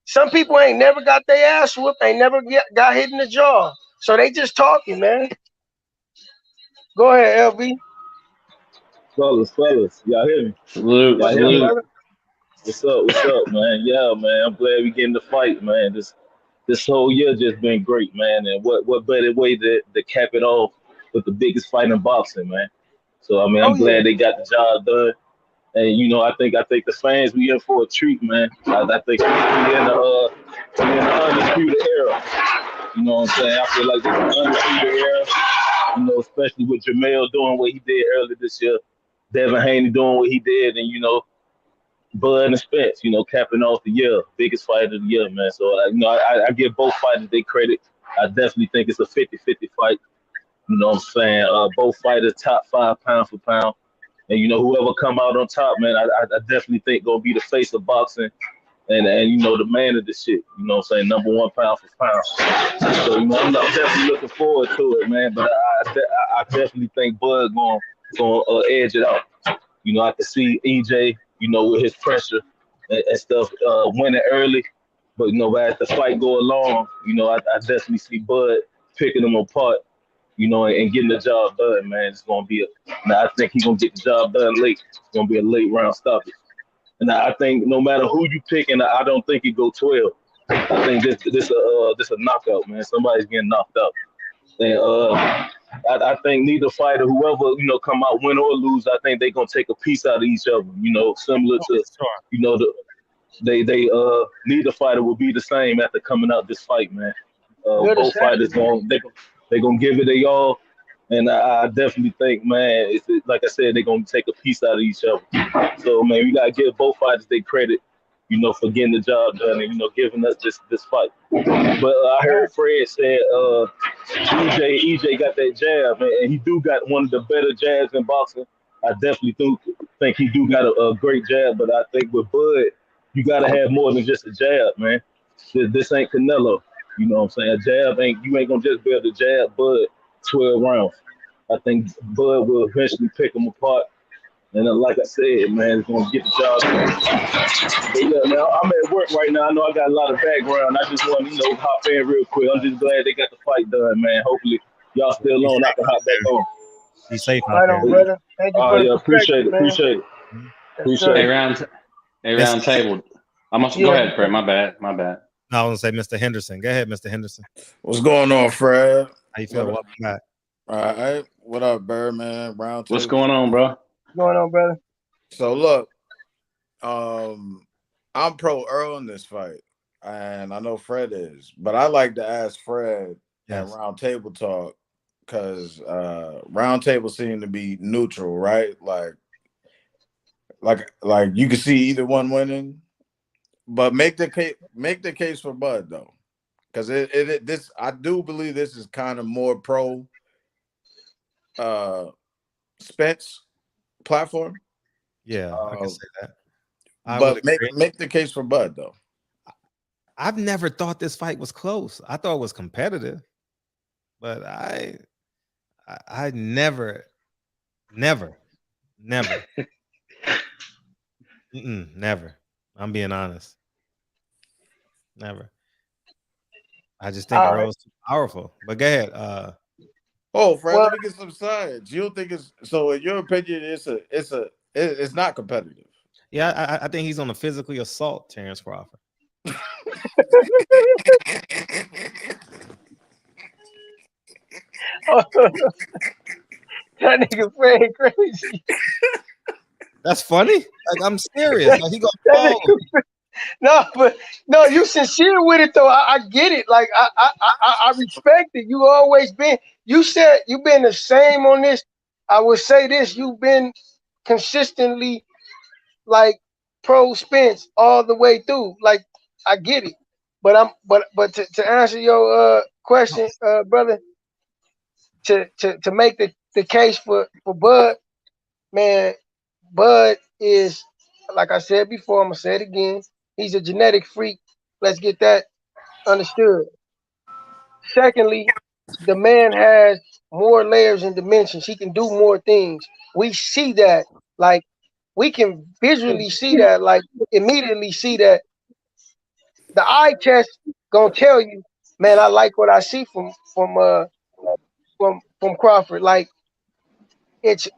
Some people ain't never got their ass whooped, ain't never got hit in the jaw. So they just talking, man. Go ahead, LB. Fellas, y'all hear me? Salute. What's up, man? Yeah, man. I'm glad we getting the fight, man. This whole year just been great, man. And what better way to cap it off with the biggest fight in boxing, man. So I mean, I'm glad they got the job done. And you know, I think the fans we in for a treat, man. I think we in the undisputed era. You know what I'm saying? I feel like this is an undisputed era. You know, especially with Jamel doing what he did earlier this year, Devin Haney doing what he did, and you know, Bud and Spence, you know, capping off the year, biggest fight of the year, man. So you know, I give both fighters their credit. I definitely think it's a 50-50 fight. You know what I'm saying? Both fighters top 5 pound for pound. And you know, whoever come out on top, man, I definitely think gonna be the face of boxing, and you know, the man of the shit. You know what I'm saying? Number 1 pound for pound. So you know, I'm definitely looking forward to it, man. But I definitely think Bud gonna edge it out. You know, I can see EJ, you know, with his pressure and stuff, winning early. But you know, as the fight go along, you know, I definitely see Bud picking them apart. You know, and getting the job done, man. It's gonna be I think he's gonna get the job done late. It's gonna be a late round stoppage. And I think no matter who you pick, and I don't think it go 12. I think this a knockout, man. Somebody's getting knocked out. And I think neither fighter, whoever, you know, come out win or lose, I think they're gonna take a piece out of each other. You know, similar to you know they neither fighter will be the same after coming out this fight, man. Both fighters they're gonna give it a all, and I definitely think, man, it's like I said, they're gonna take a piece out of each other. So, man, we gotta give both fighters their credit, you know, for getting the job done and you know giving us this fight. But I heard Fred said EJ got that jab, and he do got one of the better jabs in boxing. I definitely think he do got a great jab, but I think with Bud, you gotta have more than just a jab, man. This ain't Canelo. You know what I'm saying? A jab you ain't gonna just be able to jab Bud 12 rounds. I think Bud will eventually pick him apart. And like I said, man, it's gonna get the job done. But yeah, man, I'm at work right now. I know I got a lot of background. I just want to, you know, hop in real quick. I'm just glad they got the fight done, man. Hopefully y'all still on. I can hop back on. Be safe out Right there. on, brother. Thank you for yeah, appreciate it. Hey, round table. Go ahead, Fred. My bad. No, I want to say Mr. Henderson. Go ahead, Mr. Henderson. What's going on, Fred? How you feel? Welcome back. All right. What up, Birdman? Round What's going on, bro? What's going on, brother? So look, I'm pro Earl in this fight, and I know Fred is, but I like to ask Fred at Round Table Talk because Round Table seem to be neutral, right? Like you can see either one winning. But make the case for Bud though, because this I do believe this is kind of more pro Spence platform. Yeah, I can say that. But make the case for Bud though. I've never thought this fight was close. I thought it was competitive, but I never. Never. I'm being honest. Never. I just think Earl's too powerful. But go ahead. Fred, let me get some sides. You don't think it's so? In your opinion, it's not competitive. Yeah, I think he's on a physically assault Terrence Crawford. That nigga Fred crazy. That's funny. Like I'm serious. Like he gonna fall. No, you sincere with it though. I get it. Like I respect it. You always been. You said you've been the same on this. I would say this. You've been consistently like pro Spence all the way through. Like I get it. But to answer your question, brother, to make the case for Bud, man. Bud is, like I said before, I'm gonna say it again. He's a genetic freak. Let's get that understood. Secondly, the man has more layers and dimensions. He can do more things. We see that, like we can visually see that, like immediately see that. The eye test gonna tell you, man, I like what I see from Crawford. Like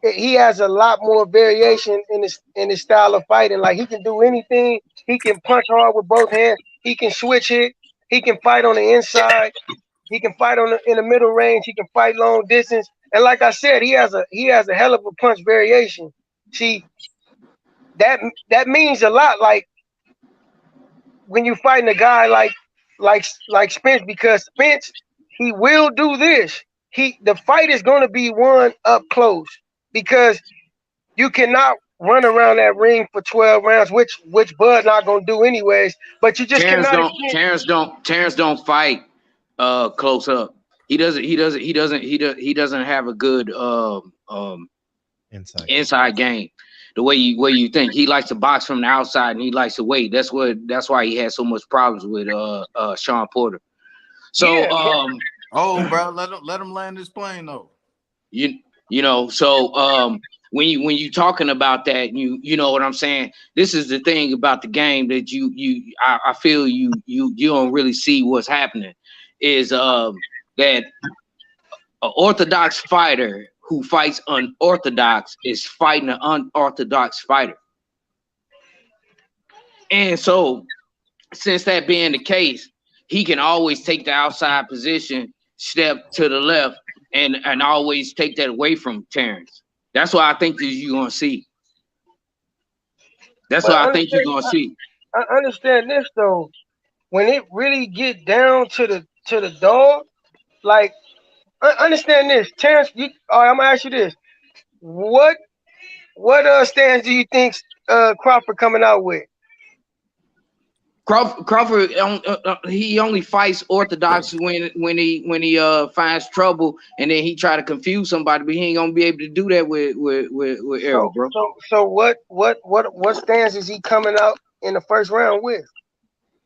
he has a lot more variation in his style of fighting. Like he can do anything. He can punch hard with both hands. He can switch hit. He can fight on the inside. He can fight in the middle range. He can fight long distance. And like I said, he has a hell of a punch variation. See, that means a lot. Like when you're fighting a guy like Spence, because Spence, he will do this. The fight is going to be won up close, because you cannot run around that ring for 12 rounds, which Bud not going to do anyways. But you just Terrence cannot. Terrence don't fight close up. He doesn't have a good inside game. The way you think. He likes to box from the outside and he likes to wait. That's why he has so much problems with Sean Porter. So yeah, oh, bro, let him land his plane though. You know, so when you talking about that, you know what I'm saying. This is the thing about the game that I feel you don't really see what's happening is that an orthodox fighter who fights unorthodox is fighting an unorthodox fighter, and so since that being the case, he can always take the outside position, step to the left, and always take that away from Terrence. That's what I think that you're gonna see. That's what I think you're gonna see. I understand this though. When it really get down to the dog, like understand this, Terrence. All right, I'm gonna ask you this: what stance do you think Crawford coming out with? Crawford, he only fights orthodox when he finds trouble, and then he try to confuse somebody, but he ain't gonna be able to do that with Errol, bro. So what stance is he coming out in the first round with?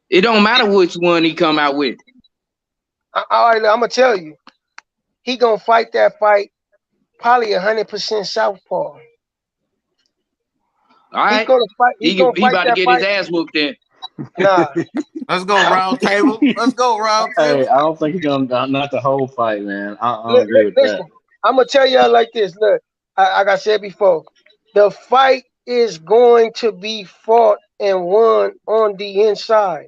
It don't matter which one he come out with. All right, I'm gonna tell you, he gonna fight that fight probably 100% southpaw. All right, he about to get his ass whooped in. Nah. Let's go round table. Let's go round table. Hey, I don't think he's gonna not the whole fight, man. I don't agree with that. I'm gonna tell y'all like this. Look, like I said before, the fight is going to be fought and won on the inside.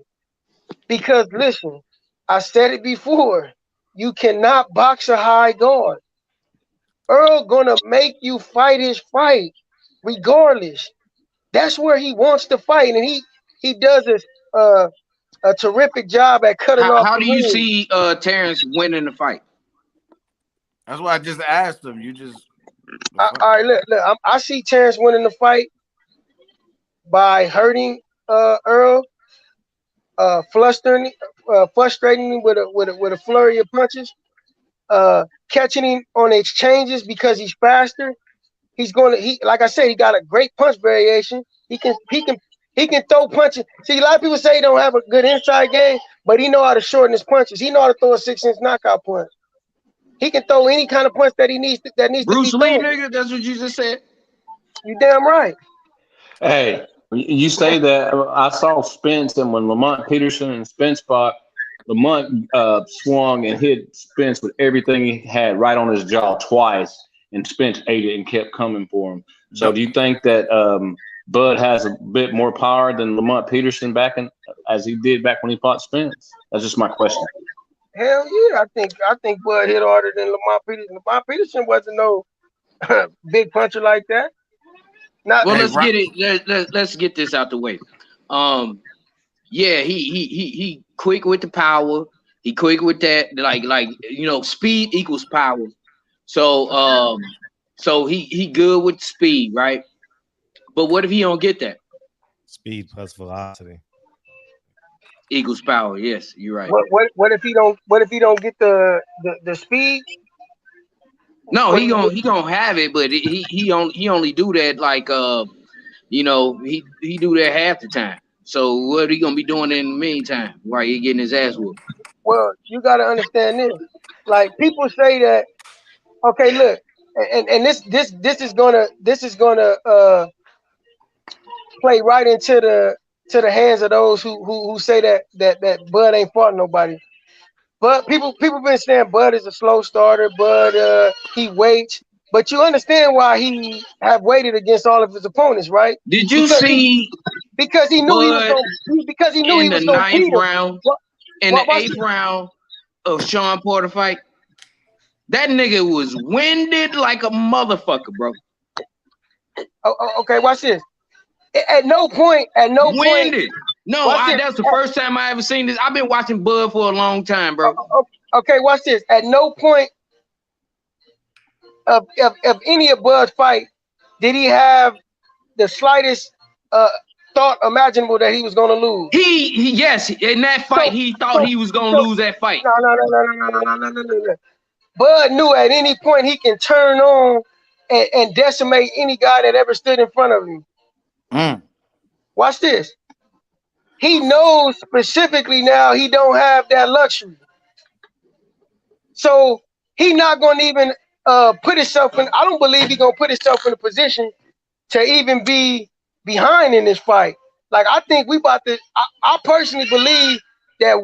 Because listen, I said it before, you cannot box a high guard. Earl gonna make you fight his fight, regardless. That's where he wants to fight, and he does a terrific job at cutting off. How do you see Terrence winning the fight? That's why I just asked him. You just all right. Look. I see Terrence winning the fight by hurting Earl, frustrating him with a flurry of punches, catching him on exchanges because he's faster. Like I said, he got a great punch variation. He can throw punches. See, a lot of people say he don't have a good inside game, but he know how to shorten his punches. He know how to throw a 6-inch knockout punch. He can throw any kind of punch that he needs. Bruce Lee, nigga. That's what you just said. You damn right. Hey, you say that. I saw Spence, and when Lamont Peterson and Spence fought, Lamont swung and hit Spence with everything he had right on his jaw twice, and Spence ate it and kept coming for him. So, do you think that Bud has a bit more power than Lamont Peterson as he did back when he fought Spence? That's just my question. Hell yeah, I think Bud hit harder than Lamont Peterson. Lamont Peterson wasn't no big puncher like that. Let's get this out the way. Yeah, he quick with the power. He quick with that, like speed equals power. So he good with speed, right? But what if he don't get that? Speed plus velocity equals power. Yes, you're right. What if he don't get the speed? No, he gonna have it, but he only do that he do that half the time. So what are he gonna be doing in the meantime while he getting his ass whooped? Well, you gotta understand this. Like people say that. Okay, look, and this is gonna play right into the hands of those who say that Bud ain't fought nobody. But people been saying Bud is a slow starter. Bud he waits. But you understand why he have waited against all of his opponents, right? Did you see? Because he knew he was Bud going. Because he knew he in the was going to ninth beat him. round, in the eighth round of Sean Porter fight, that nigga was winded like a motherfucker, bro. Okay, watch this. At no point. Winded. No, that's the first time I ever seen this. I've been watching Bud for a long time, bro. Okay, watch this. At no point of any of Bud's fight did he have the slightest thought imaginable that he was going to lose. Yes, in that fight, he thought he was going to lose that fight. No. Bud knew at any point he can turn on and decimate any guy that ever stood in front of him. Watch this. He knows specifically now he don't have that luxury. So he not going to even put himself in. I don't believe he's going to put himself in a position to even be behind in this fight. Like, I think we about to. I personally believe that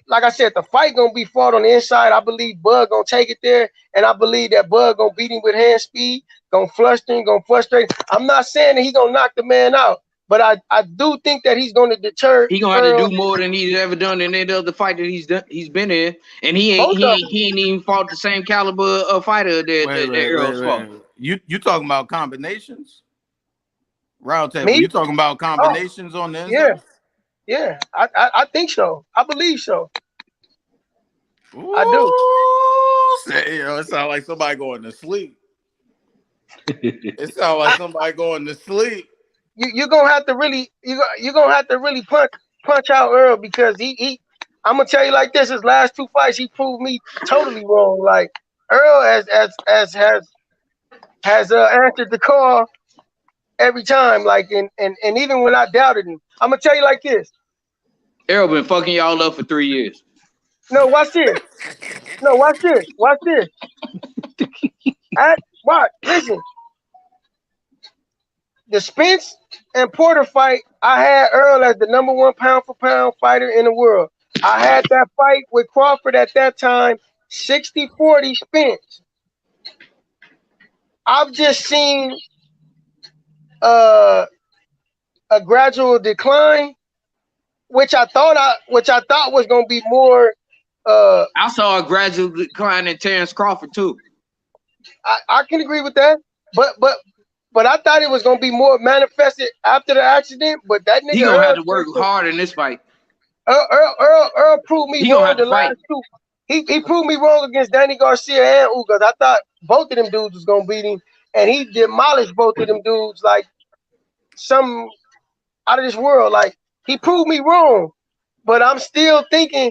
like I said, the fight gonna be fought on the inside. I believe Bud gonna take it there, and I believe that Bud gonna beat him with hand speed, gonna fluster him, gonna frustrate. I'm not saying that he gonna knock the man out, but I do think that he's gonna deter. He gonna have to do more than he's ever done in any other fight that he's been in, and he ain't even fought the same caliber of fighter that Earl's fought. You talking about combinations? Round table. You talking about combinations on this? Yeah, I think so. I believe so. Ooh, I do. It sounds like somebody going to sleep. It sounds like somebody going to sleep. You're gonna have to really punch out Earl, because he I'm gonna tell you like this: his last two fights, he proved me totally wrong. Like, Earl has answered the call every time. Like, and even when I doubted him, I'm gonna tell you like this. Earl been fucking y'all up for 3 years. No, watch this. Watch this. Watch. Listen. The Spence and Porter fight, I had Earl as the #1 pound-for-pound fighter in the world. I had that fight with Crawford at that time, 60-40 Spence. I've just seen a gradual decline, which I thought was gonna be more. I saw a gradual decline in Terrence Crawford too. I can agree with that, but I thought it was gonna be more manifested after the accident. But that nigga, he gonna have to work hard in this fight. Earl proved me wrong the last two. He proved me wrong against Danny Garcia and Ugas. I thought both of them dudes was gonna beat him, and he demolished both of them dudes like some out of this world. Like, he proved me wrong, but I'm still thinking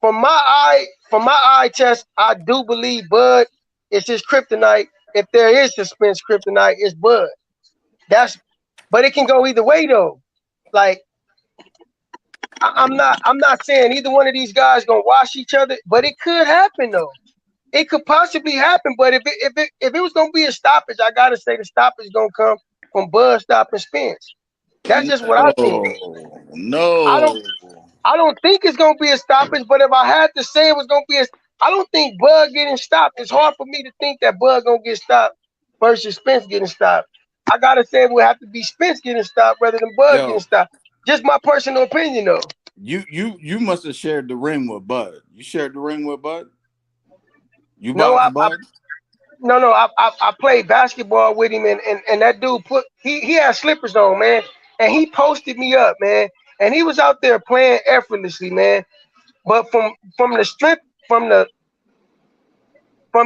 from my eye test, I do believe Bud is his kryptonite. If there is suspense kryptonite, it's Bud. But it can go either way though. Like, I'm not saying either one of these guys gonna wash each other, but it could happen though. It could possibly happen. But if it was gonna be a stoppage, I gotta say the stoppage is gonna come from Bud stopping Spence. That's just what I think. No, I don't think it's gonna be a stoppage. But if I had to say it was gonna be I don't think Bud getting stopped. It's hard for me to think that Bud gonna get stopped versus Spence getting stopped. I gotta say it would have to be Spence getting stopped rather than Bud getting stopped. Just my personal opinion, though. You must have shared the ring with Bud. You shared the ring with Bud. Bud? No. I played basketball with him, and that dude he had slippers on, man, and he posted me up, man, and he was out there playing effortlessly, man. But from the strength, from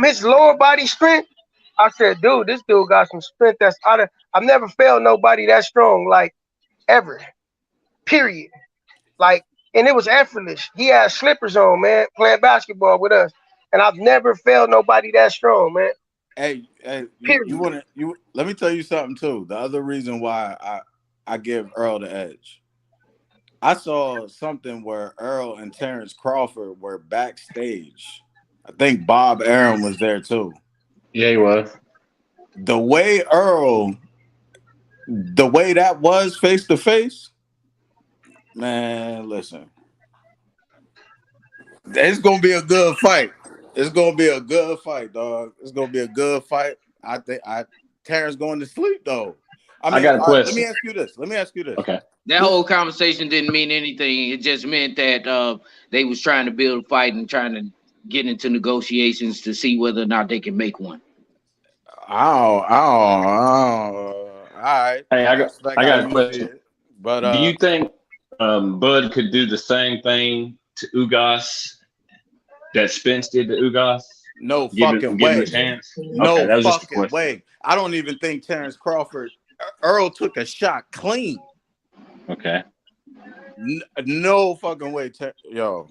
his lower body strength, I said, dude, this dude got some strength that's out of. I've never felt nobody that strong, like, ever. Period. Like, and it was effortless. He had slippers on, man, playing basketball with us, and I've never felt nobody that strong, man. Hey, you let me tell you something too. The other reason why I give Earl the edge. I saw something where Earl and Terrence Crawford were backstage. I think Bob Arum was there too. Yeah, he was. The way that was face to face, man, listen. It's gonna be a good fight. It's gonna be a good fight, dog. It's gonna be a good fight. I think Terrence going to sleep though. I got a question. Let me ask you this. Okay. That whole conversation didn't mean anything. It just meant that they was trying to build a fight and trying to get into negotiations to see whether or not they can make one. All right. Hey, I got a question. It, but do you think Bud could do the same thing to Ugas that Spence did to Ugas? No fucking way. Give him a chance? No okay, fucking way. I don't even think Terrence Crawford. Earl took a shot clean. Okay. No fucking way, yo.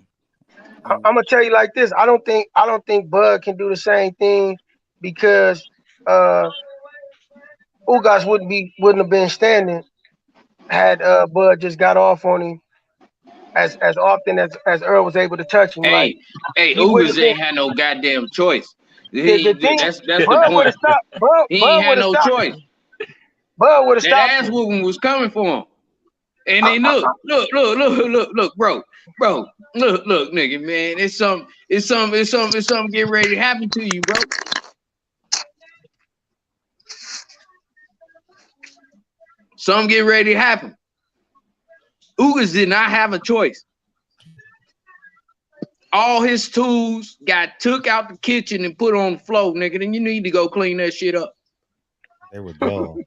I'm gonna tell you like this. I don't think Bud can do the same thing because Ugas wouldn't have been standing had Bud just got off on him as often as Earl was able to touch him. Hey, Ugas ain't had no goddamn choice. That's the point. He ain't had no choice. Bud would have stopped. That ass whooping was coming for him. And then look, bro, look, nigga, man, it's something getting ready to happen to you, bro. Something getting ready to happen. Ugas did not have a choice. All his tools got took out the kitchen and put on the floor, nigga. Then you need to go clean that shit up. They were dull.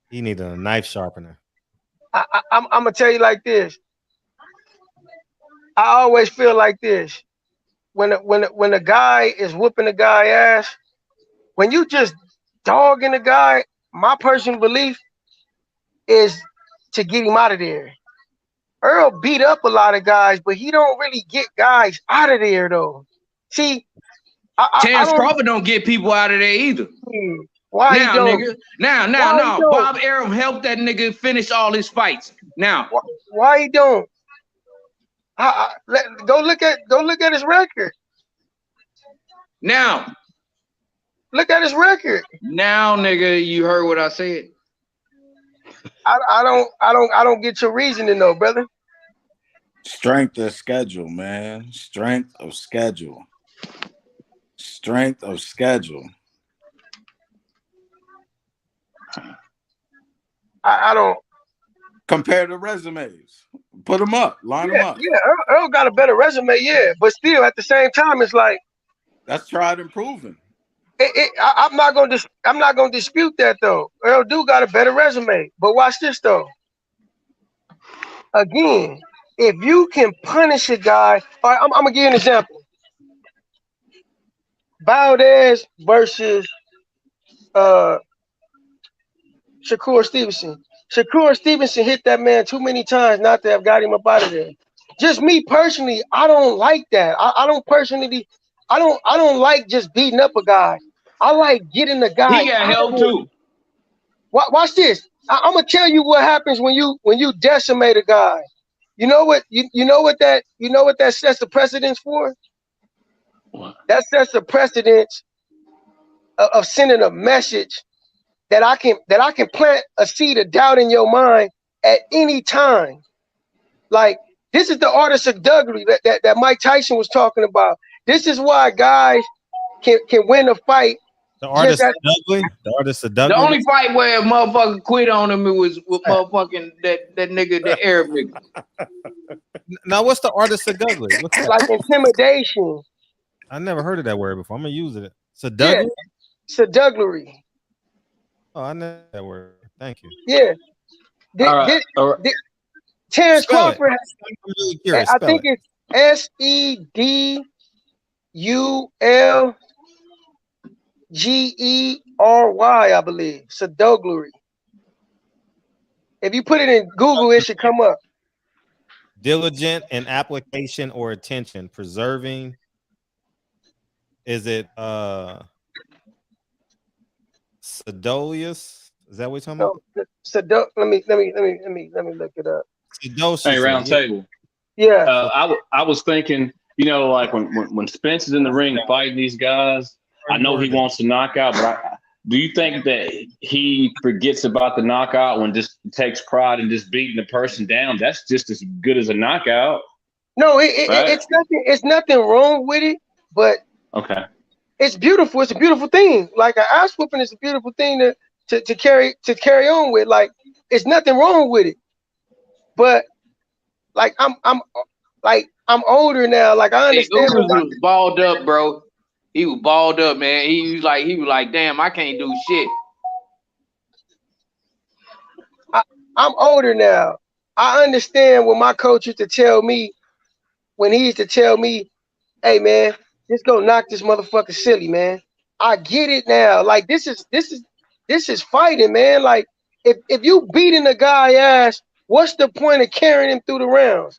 He needed a knife sharpener. I'm gonna tell you like this. I always feel like this. When a guy is whooping a guy ass, when you just dogging a guy, my personal belief is to get him out of there. Earl beat up a lot of guys, but he don't really get guys out of there though. See, Terrence Crawford don't get people out of there either. Why now, he don't? nigga? Now. Bob Arum helped that nigga finish all his fights. Now, why he don't? Go look at his record. Now, look at his record. Now, nigga, you heard what I said. I don't get your reasoning though, brother. Strength of schedule, man. Strength of schedule. Strength of schedule. I don't compare the resumes. Put them up, line them up. Yeah, Earl got a better resume, yeah, but still at the same time, it's like that's tried and proven. I'm not gonna dispute that though. Earl do got a better resume, but watch this though. Again, if you can punish a guy, all right, I'm gonna give you an example. Valdez versus Shakur Stevenson. Shakur Stevenson hit that man too many times not to have got him up out of there. Just me personally, I don't like that. I don't like just beating up a guy. I like getting the guy. He got help too. Watch this. I'm gonna tell you what happens when you decimate a guy. You know what that sets the precedence for? What? That sets the precedence of sending a message that I can plant a seed of doubt in your mind at any time. Like this is the art of seductory that Mike Tyson was talking about. This is why guys can win a fight. The art of seductory. The art of seductory. The only fight where a motherfucker quit on him, it was with motherfucking that nigga, the Arab nigga. Now, what's the art of seductory? Like intimidation. I never heard of that word before. I'm gonna use it. Seductory. Yeah. Seductory. Oh, I know that word. Thank you. Yeah. Terrence Crawford. I'm really curious. I think it's SEDULGERY, I believe. Seductory. If you put it in Google, it should come up. Diligent in application or attention, preserving. Is it Sedolius? Is that what you're talking about? Let me look it up. Hey, round table. Yeah. I was thinking, like when Spence is in the ring fighting these guys, I know he wants to knock out, but do you think that he forgets about the knockout when just takes pride in just beating the person down? That's just as good as a knockout. No, it's nothing wrong with it, But okay, it's beautiful. It's a beautiful thing. Like an ass whooping is a beautiful thing to carry on with. Like, it's nothing wrong with it. But like I'm older now. Like I understand. Hey, was balled up, bro. He was balled up, man. He was like, damn, I can't do shit. I'm older now. I understand what my coach used to tell me when he used to tell me, hey man, just go knock this motherfucker silly, man. I get it now. Like this is fighting, man. Like if you beating a guy ass, what's the point of carrying him through the rounds?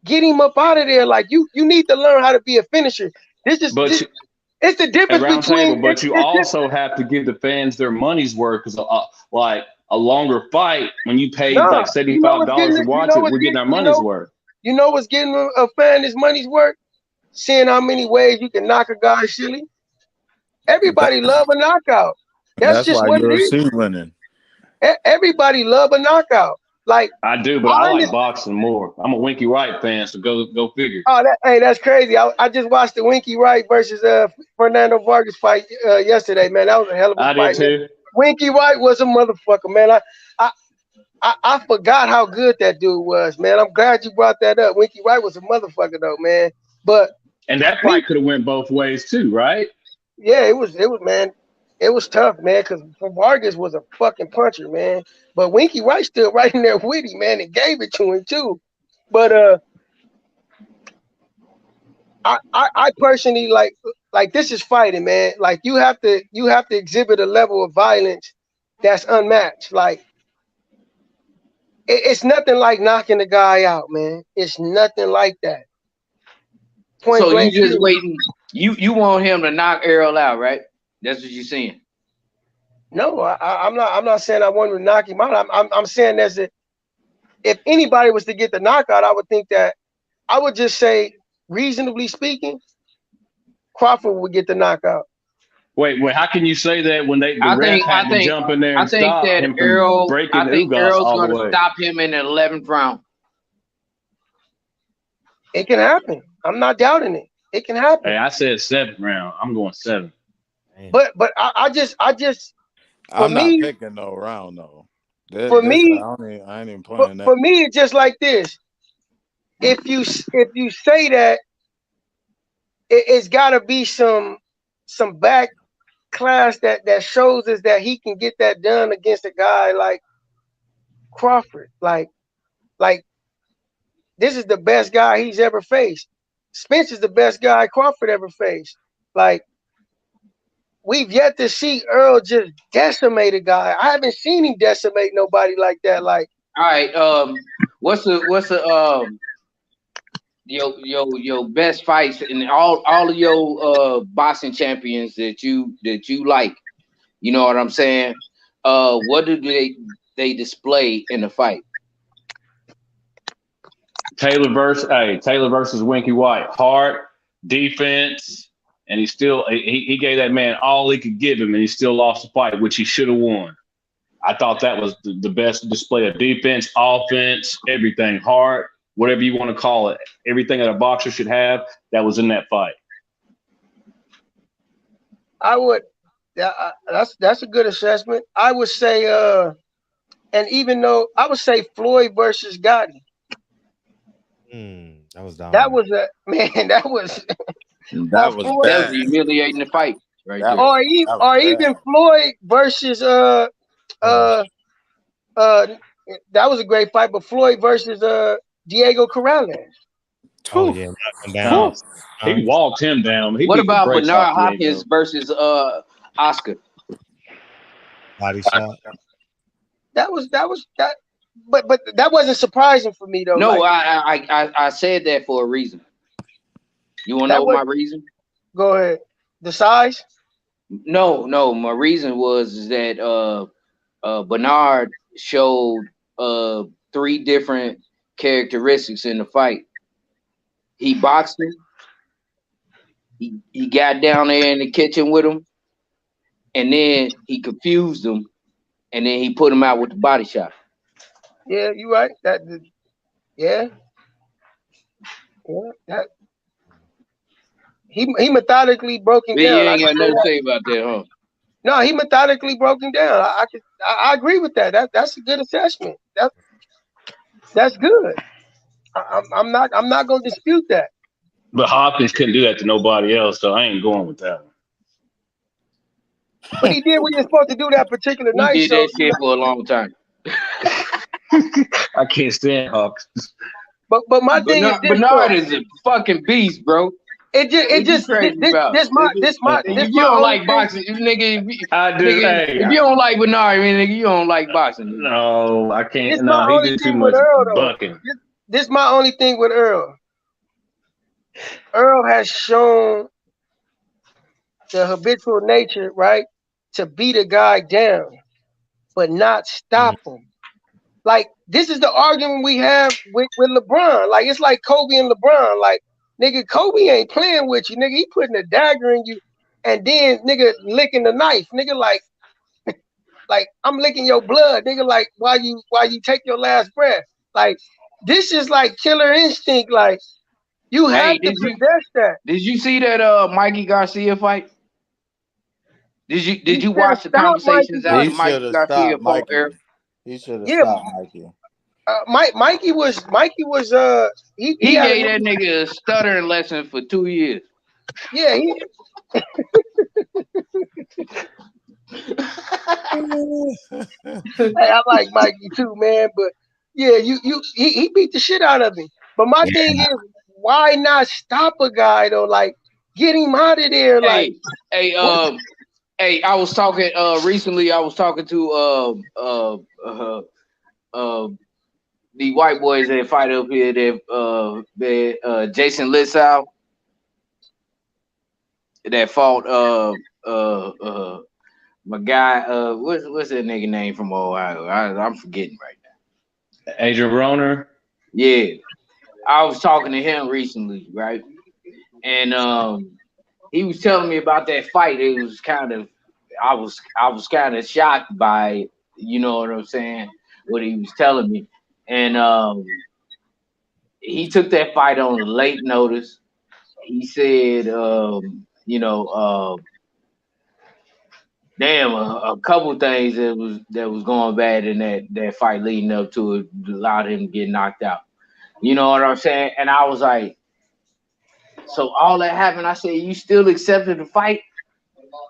Get him up out of there. Like you need to learn how to be a finisher. It's the difference between. But you also have to give the fans their money's worth, because like a longer fight, when you pay like $75 to watch it, we're getting our money's worth. You know what's getting a fan his money's worth? Seeing how many ways you can knock a guy silly. Everybody love a knockout. That's just why what it UFC is. winning. Everybody love a knockout. Like I do, but I like boxing more. I'm a Winky Wright fan, so go figure. Oh, that's crazy. I just watched the Winky Wright versus Fernando Vargas fight yesterday, man. That was a hell of a fight. I did too. Man. Winky Wright was a motherfucker, man. I forgot how good that dude was, man. I'm glad you brought that up. Winky Wright was a motherfucker though, man. And that fight could have went both ways too, right? Yeah, it was man. It was tough, man, because Vargas was a fucking puncher, man. But Winky Wright still right in there with him, man, and gave it to him too. But I personally like this is fighting, man. Like you have to exhibit a level of violence that's unmatched. Like it's nothing like knocking the guy out, man. It's nothing like that. So you just waiting. You want him to knock Errol out, right? That's what you're saying. No, I'm not saying I want him to knock him out. I'm saying if anybody was to get the knockout, I would think that I would just say, reasonably speaking, Crawford would get the knockout. Wait, how can you say that when the ref had to jump in there and stop him from breaking Errol's all the way? Going to stop him in the 11th round. It can happen. I'm not doubting it. It can happen. Hey, I said 7th round. I'm going 7. But I just I'm not picking no round though. For me, I ain't even playing that. For me, it's just like this. If you say that, it's got to be some back class that shows us that he can get that done against a guy like Crawford. Like this is the best guy he's ever faced. Spence is the best guy Crawford ever faced. Like we've yet to see Earl just decimate a guy. I haven't seen him decimate nobody like that. Like, all right, what's your best fights and all of your boxing champions that you like? You know what I'm saying? What do they display in the fight? Taylor versus Winky White. Heart, defense, and he gave that man all he could give him, and he still lost the fight, which he should have won. I thought that was the best display of defense, offense, everything, heart, whatever you want to call it. Everything that a boxer should have, that was in that fight. I would. That's a good assessment. I would say, and even though I would say Floyd versus Gotti. That was down. That was a man. That was bad. Humiliating the fight, right there. Or even Floyd versus that was a great fight. But Floyd versus Diego Corrales. Oh yeah, down. He walked him down. What about Bernard Hopkins versus Oscar? Body shot. That was that. But that wasn't surprising for me though. No, I said that for a reason. You want to know my reason? Go ahead. The size? No. My reason was that Bernard showed 3 different characteristics in the fight. He boxed him. He got down there in the kitchen with him, and then he confused him, and then he put him out with the body shot. Yeah, you're right. That he methodically broke him You down. ain't got nothing to say about that, huh? No, he methodically broke him down. I agree with that. That's a good assessment. That's good. I'm not gonna dispute that. But Hopkins couldn't do that to nobody else, so I ain't going with that one. But he did what he was supposed to do that particular He night. did So that shit for a long time. I can't stand Hopkins. But my thing is this, Bernard is a fucking beast, bro. This my if you don't like boxing, nigga. I do. Nigga, Hey, if you don't like Bernard, nigga, you don't like boxing. No, I can't. This No, my he only did too thing much with Earl, though. bucking. This my only thing with Earl. Earl has shown the habitual nature, right, to beat a guy down, but not stop him. Like, this is the argument we have with LeBron. Like, it's like Kobe and LeBron. Like, nigga, Kobe ain't playing with you, nigga. He putting a dagger in you, and then nigga licking the knife, nigga. Like I'm licking your blood, nigga. Like while you take your last breath. Like, this is like killer instinct. Like, you have to possess that. Did you see that Mikey Garcia fight? Did you watch the conversations out of Mikey Garcia fought Eric? He should have stopped Mikey. Mikey was he gave that nigga a stuttering lesson for 2 years. Yeah, hey, I like Mikey too, man. But yeah, he beat the shit out of him. But my thing is, why not stop a guy though? Like, get him out of there. Like, hey, I was talking recently. I was talking to the white boys that fight up here. That Jason Litzow that fought my guy. What's that nigga name from Ohio? I'm forgetting right now. Adrian Broner. Yeah, I was talking to him recently, right? And he was telling me about that fight. It was kind of, I was kind of shocked by it, you know what I'm saying? What he was telling me. And he took that fight on a late notice. He said, a couple things that was going bad in that fight leading up to it allowed him to get knocked out. You know what I'm saying? And I was like, so all that happened. I said, you still accepted the fight?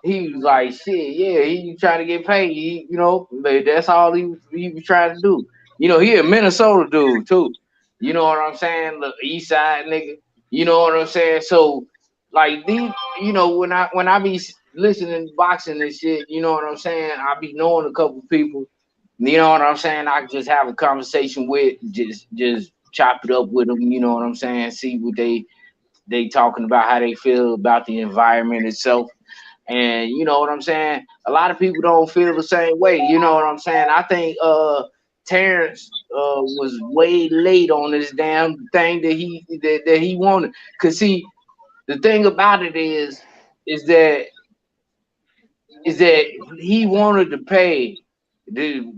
He was like, shit, yeah, he trying to get paid. But that's all he was trying to do. He a Minnesota dude too. You know what I'm saying? The East Side nigga. You know what I'm saying? So like these, when I be listening to boxing and shit, you know what I'm saying? I be knowing a couple people. You know what I'm saying? I can just have a conversation with, just chop it up with them. You know what I'm saying? See what they talking about, how they feel about the environment itself. And you know what I'm saying? A lot of people don't feel the same way. You know what I'm saying? I think Terrence was way late on this damn thing that he wanted. Cause see, the thing about it is that he wanted to pay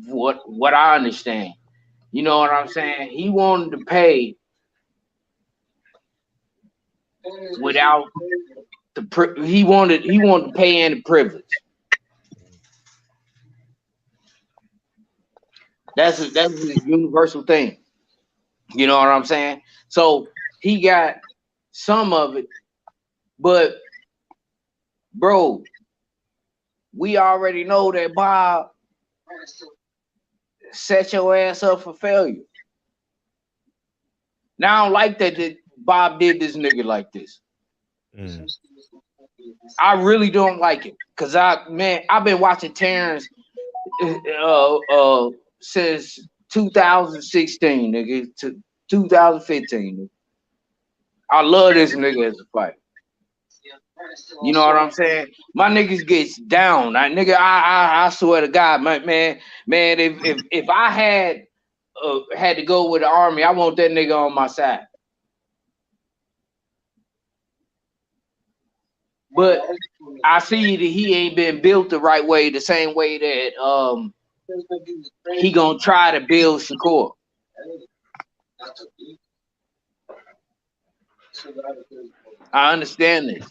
what I understand. You know what I'm saying? He wanted to pay without he wanted to pay in the privilege. That's a universal thing. You know what I'm saying? So he got some of it, but bro, we already know that Bob set your ass up for failure. Now I don't like that Bob did this nigga like this. I really don't like it, cause I've been watching Terrence since 2016, nigga, to 2015. Nigga. I love this nigga as a fighter. You know what I'm saying? My niggas gets down. I swear to God, man. If I had to go with the army, I want that nigga on my side. But I see that he ain't been built the right way, the same way that he gonna try to build Shakur. I understand this.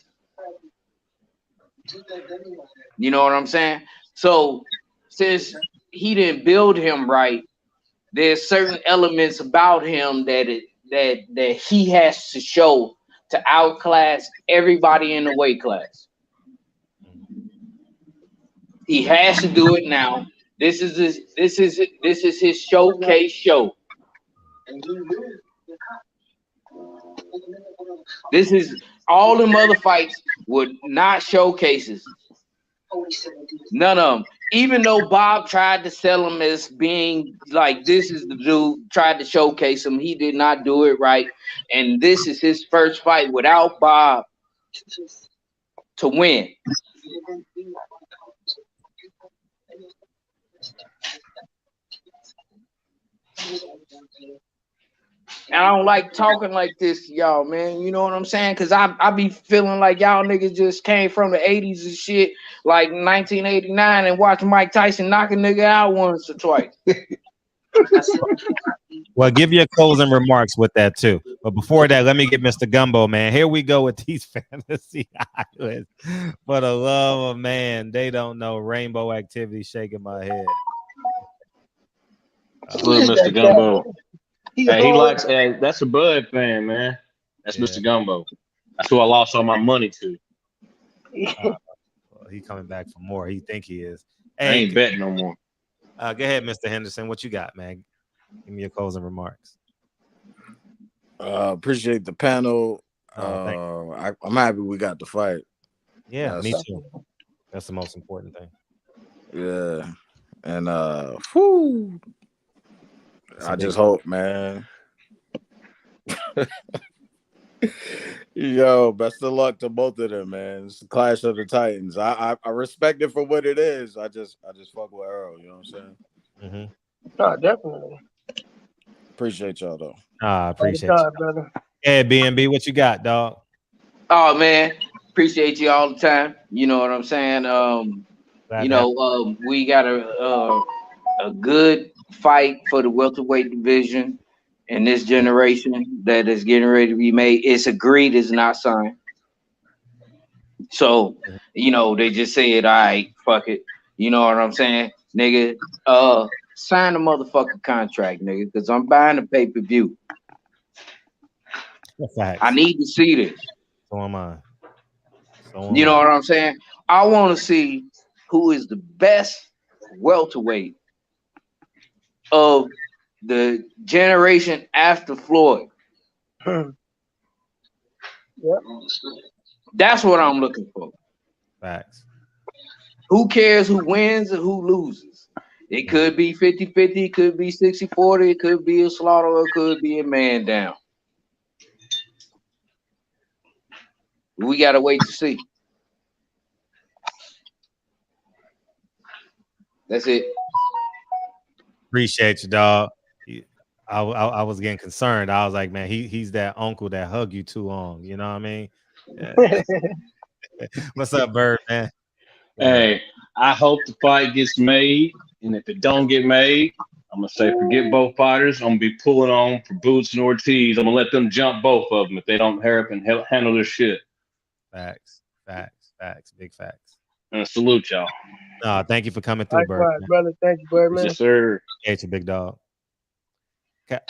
You know what I'm saying? So since he didn't build him right, there's certain elements about him that he has to show to outclass everybody in the weight class. He has to do it now. This is his showcase show. This is all them other fights were not showcases. None of them. Even though Bob tried to sell him as being like, this is the dude, tried to showcase him, he did not do it right. And this is his first fight without Bob to win. And I don't like talking like this, y'all, man. You know what I'm saying? Because I be feeling like y'all niggas just came from the 80s and shit, like 1989, and watched Mike Tyson knock a nigga out once or twice. Well, give your closing remarks with that, too. But before that, let me get Mr. Gumbo, man. Here we go with these fantasy islands. For the love of man, they don't know rainbow activity shaking my head. Salute, Mr. Gumbo. Hey, he likes. Hey, that's a Bud fan, man. That's Mr. Gumbo. That's who I lost all my money to. Well, he coming back for more. He think he is. Hey, I ain't betting no more. Go ahead, Mr. Henderson. What you got, man? Give me your closing remarks. Appreciate the panel. I'm happy we got the fight. Yeah, me too. That's the most important thing. Yeah, and whew. I just hope, man. Yo, best of luck to both of them, man. It's the Clash of the Titans. I respect it for what it is. I just fuck with Earl. You know what I'm saying? Mm-hmm. No, definitely. Appreciate y'all though. I appreciate you, brother. Yeah, BNB, what you got, dog? Oh man, appreciate you all the time. You know what I'm saying? We got a good fight for the welterweight division in this generation that is getting ready to be made. It's agreed, it's not signed. So, they just said, all right, fuck it. You know what I'm saying? Nigga, sign the motherfucking contract, nigga, because I'm buying the pay-per-view. I need to see this. So am I. You know what I'm saying? I want to see who is the best welterweight of the generation after Floyd. Yep. That's what I'm looking for. Facts. Who cares who wins and who loses? It could be 50-50, it could be 60-40, it could be a slaughter, or it could be a man down. We gotta wait to see. That's it. Appreciate you, dog. I was getting concerned. I was like, man, he's that uncle that hug you too long. You know what I mean? Yeah. What's up, Bird, man? Hey, I hope the fight gets made, and if it don't get made, I'm gonna say forget both fighters. I'm gonna be pulling on for Boots and Ortiz. I'm gonna let them jump both of them if they don't hurry up and handle their shit. Facts, big facts. And salute y'all. Thank you for coming through, Likewise, Bird. brother. Thank you, Bird, man. Yes, sir. It's a big dog. Okay.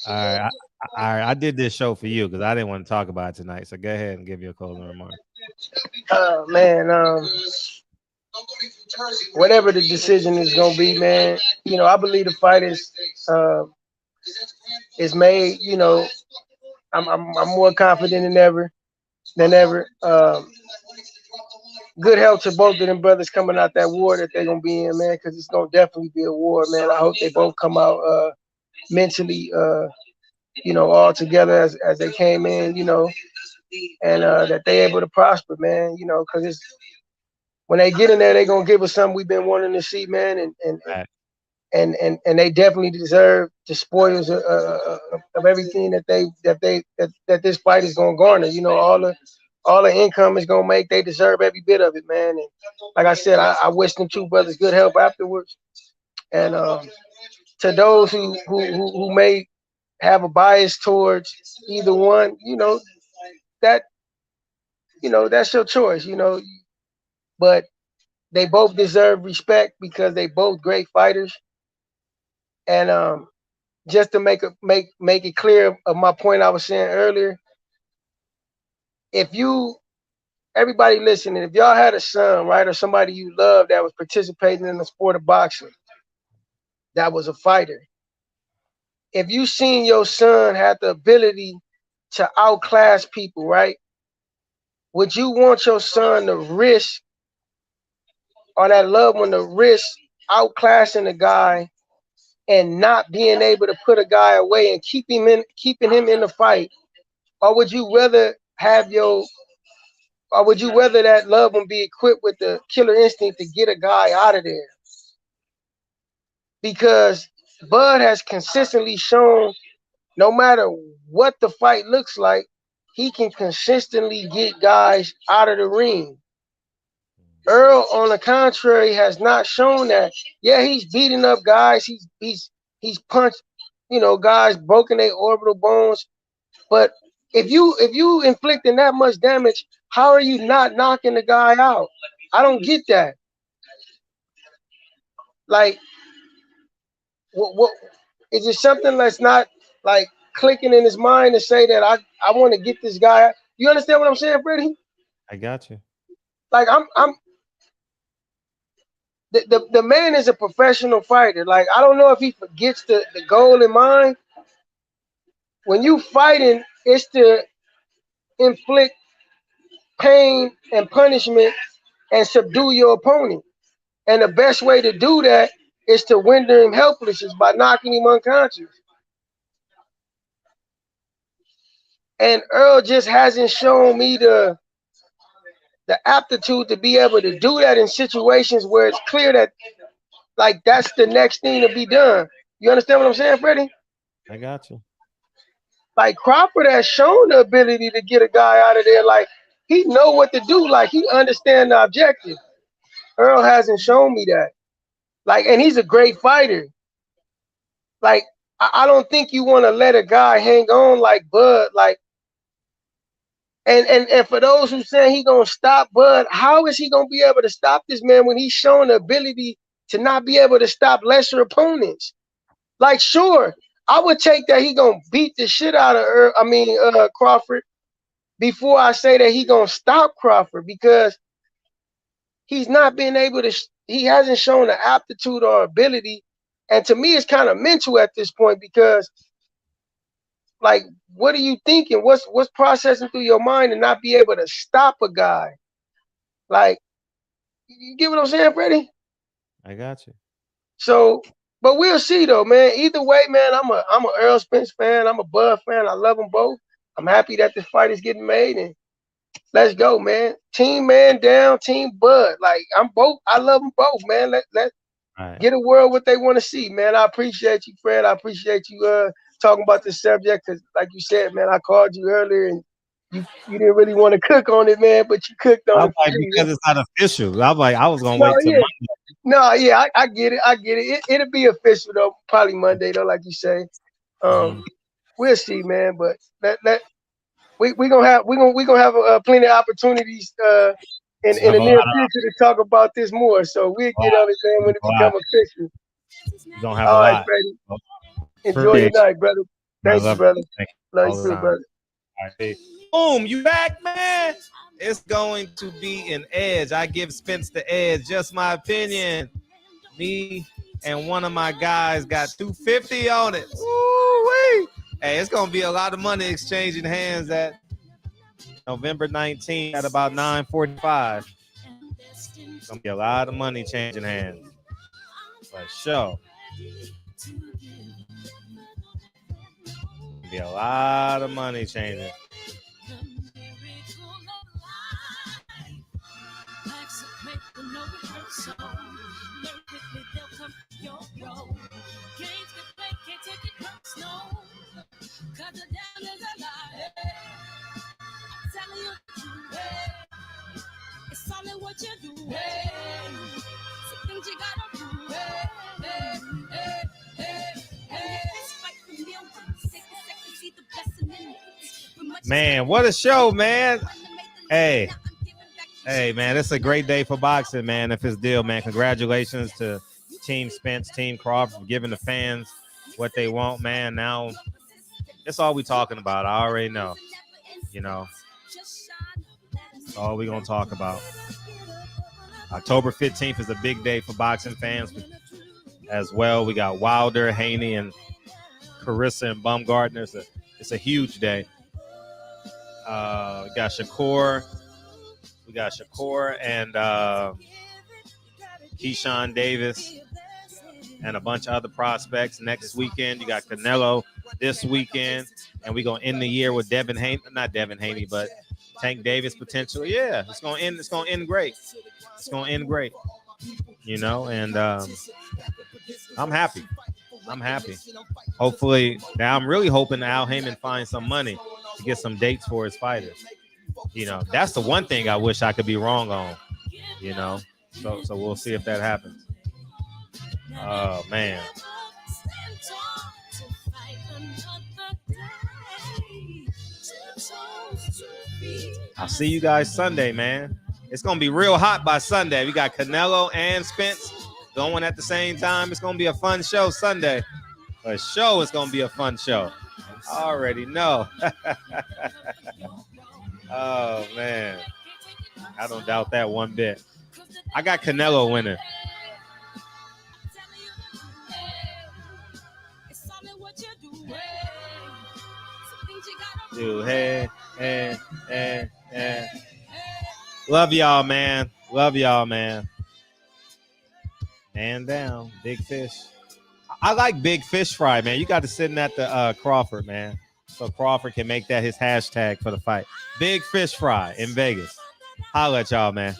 All right, I did this show for you because I didn't want to talk about it tonight. So go ahead and give your closing remark. Man, whatever the decision is gonna be, man, I believe the fight is made. I'm more confident than ever. Good health to both of them brothers coming out that war that they're gonna be in, man, because it's gonna definitely be a war, man. I hope they both come out mentally, all together as they came in, and that they able to prosper, man, because when they get in there, they're gonna give us something we've been wanting to see, man, and they definitely deserve the spoils of everything that this fight is gonna garner. All the income is gonna make. They deserve every bit of it, man. And like I said, I wish them two brothers good health afterwards. And to those who may have a bias towards either one, that's your choice. but they both deserve respect because they both great fighters. And just to make it clear of my point I was saying earlier, if everybody listening, if y'all had a son, right, or somebody you love that was participating in the sport of boxing, that was a fighter, if you seen your son have the ability to outclass people, right, would you want your son to risk, or that loved one to risk outclassing a guy and not being able to put a guy away and keeping him in the fight? Or would you rather that loved one be equipped with the killer instinct to get a guy out of there? Because Bud has consistently shown, no matter what the fight looks like, he can consistently get guys out of the ring. Earl, on the contrary, has not shown that. Yeah, he's beating up guys. He's punched, guys, broken their orbital bones. But if you inflicting that much damage, how are you not knocking the guy out? I don't get that. Like, what is it? Something that's not like clicking in his mind to say that I want to get this guy. You understand what I'm saying, Freddie? I got you. Like the man is a professional fighter. Like, I don't know if he forgets the goal in mind. When you fighting, it's to inflict pain and punishment and subdue your opponent. And the best way to do that is to render him helpless, is by knocking him unconscious. And Earl just hasn't shown me the aptitude to be able to do that in situations where it's clear that, like, that's the next thing to be done. You understand what I'm saying, Freddie? I got you. Like, Crawford has shown the ability to get a guy out of there. Like, he know what to do. Like, he understand the objective. Earl hasn't shown me that. Like, and he's a great fighter. Like, I don't think you want to let a guy hang on like Bud. Like, and for those who say he gonna stop Bud, how is he gonna be able to stop this man when he's shown the ability to not be able to stop lesser opponents? Like, sure, I would take that he gonna beat the shit out of Crawford before I say that he gonna stop Crawford, because he's not been able to. He hasn't shown the aptitude or ability, and to me, it's kind of mental at this point, because, like, what are you thinking? What's processing through your mind to not be able to stop a guy? Like, you get what I'm saying, Freddie? I got you. So, but we'll see though, man. Either way, man, I'm a Earl Spence fan. I'm a Bud fan. I love them both. I'm happy that this fight is getting made, and let's go, man. Team man down, team Bud. Like, I love them both, man. Let get a world what they want to see, man. I appreciate you, Fred. I appreciate you talking about this subject, because, like you said, man, I called you earlier and you didn't really want to cook on it, man, but you cooked on it. Like, because it's not official. I'm like, I was gonna wait till yeah. Monday. No, yeah, I get it. It'll be official though, probably Monday though, like you say. We'll see, man. But we're gonna have plenty of opportunities in the near future to talk about this more. So we'll get on it, man, when it become official. You don't have all a right, lot. Freddie. Enjoy your night, brother. Thank you, brother. Love you too, brother. All right. Boom, you back, man. It's going to be an edge. I give Spence the edge. Just my opinion. Me and one of my guys got 250 on it. Woo-wee. Hey, it's gonna be a lot of money exchanging hands at November 19th at about 9:45. It's gonna be a lot of money changing hands. For sure. Be a lot of money changing. Man, what a show, man. Hey, Hey, man, it's a great day for boxing, man. If it's deal, man, congratulations to Team Spence, Team Crawford for giving the fans what they want, man. Now, that's all we talking about. I already know, you know. That's all we going to talk about. October 15th is a big day for boxing fans as well. We got Wilder, Haney, and Carissa and Baumgartner. It's a huge day. We got Shakur. We got Shakur and Keyshawn Davis and a bunch of other prospects. Next weekend, you got Canelo this weekend. And we're going to end the year with not Devin Haney, but Tank Davis potentially. Yeah, it's going to end great. It's going to end great. You know, and I'm happy. Hopefully, now I'm really hoping Al Heyman finds some money to get some dates for his fighters. You know, that's the one thing I wish I could be wrong on, you know. So we'll see if that happens. Oh, man. I'll see you guys Sunday, man. It's going to be real hot by Sunday. We got Canelo and Spence going at the same time. It's going to be a fun show Sunday. For sure, it's going to be a fun show. I already know. Oh, man. I don't doubt that one bit. I got Canelo winning. Dude, hey. Love y'all, man. Man down, big fish. I like big fish fry, man. You got to sit in at the Crawford, man. So Crawford can make that his hashtag for the fight. Big fish fry in Vegas. Holla at y'all, man.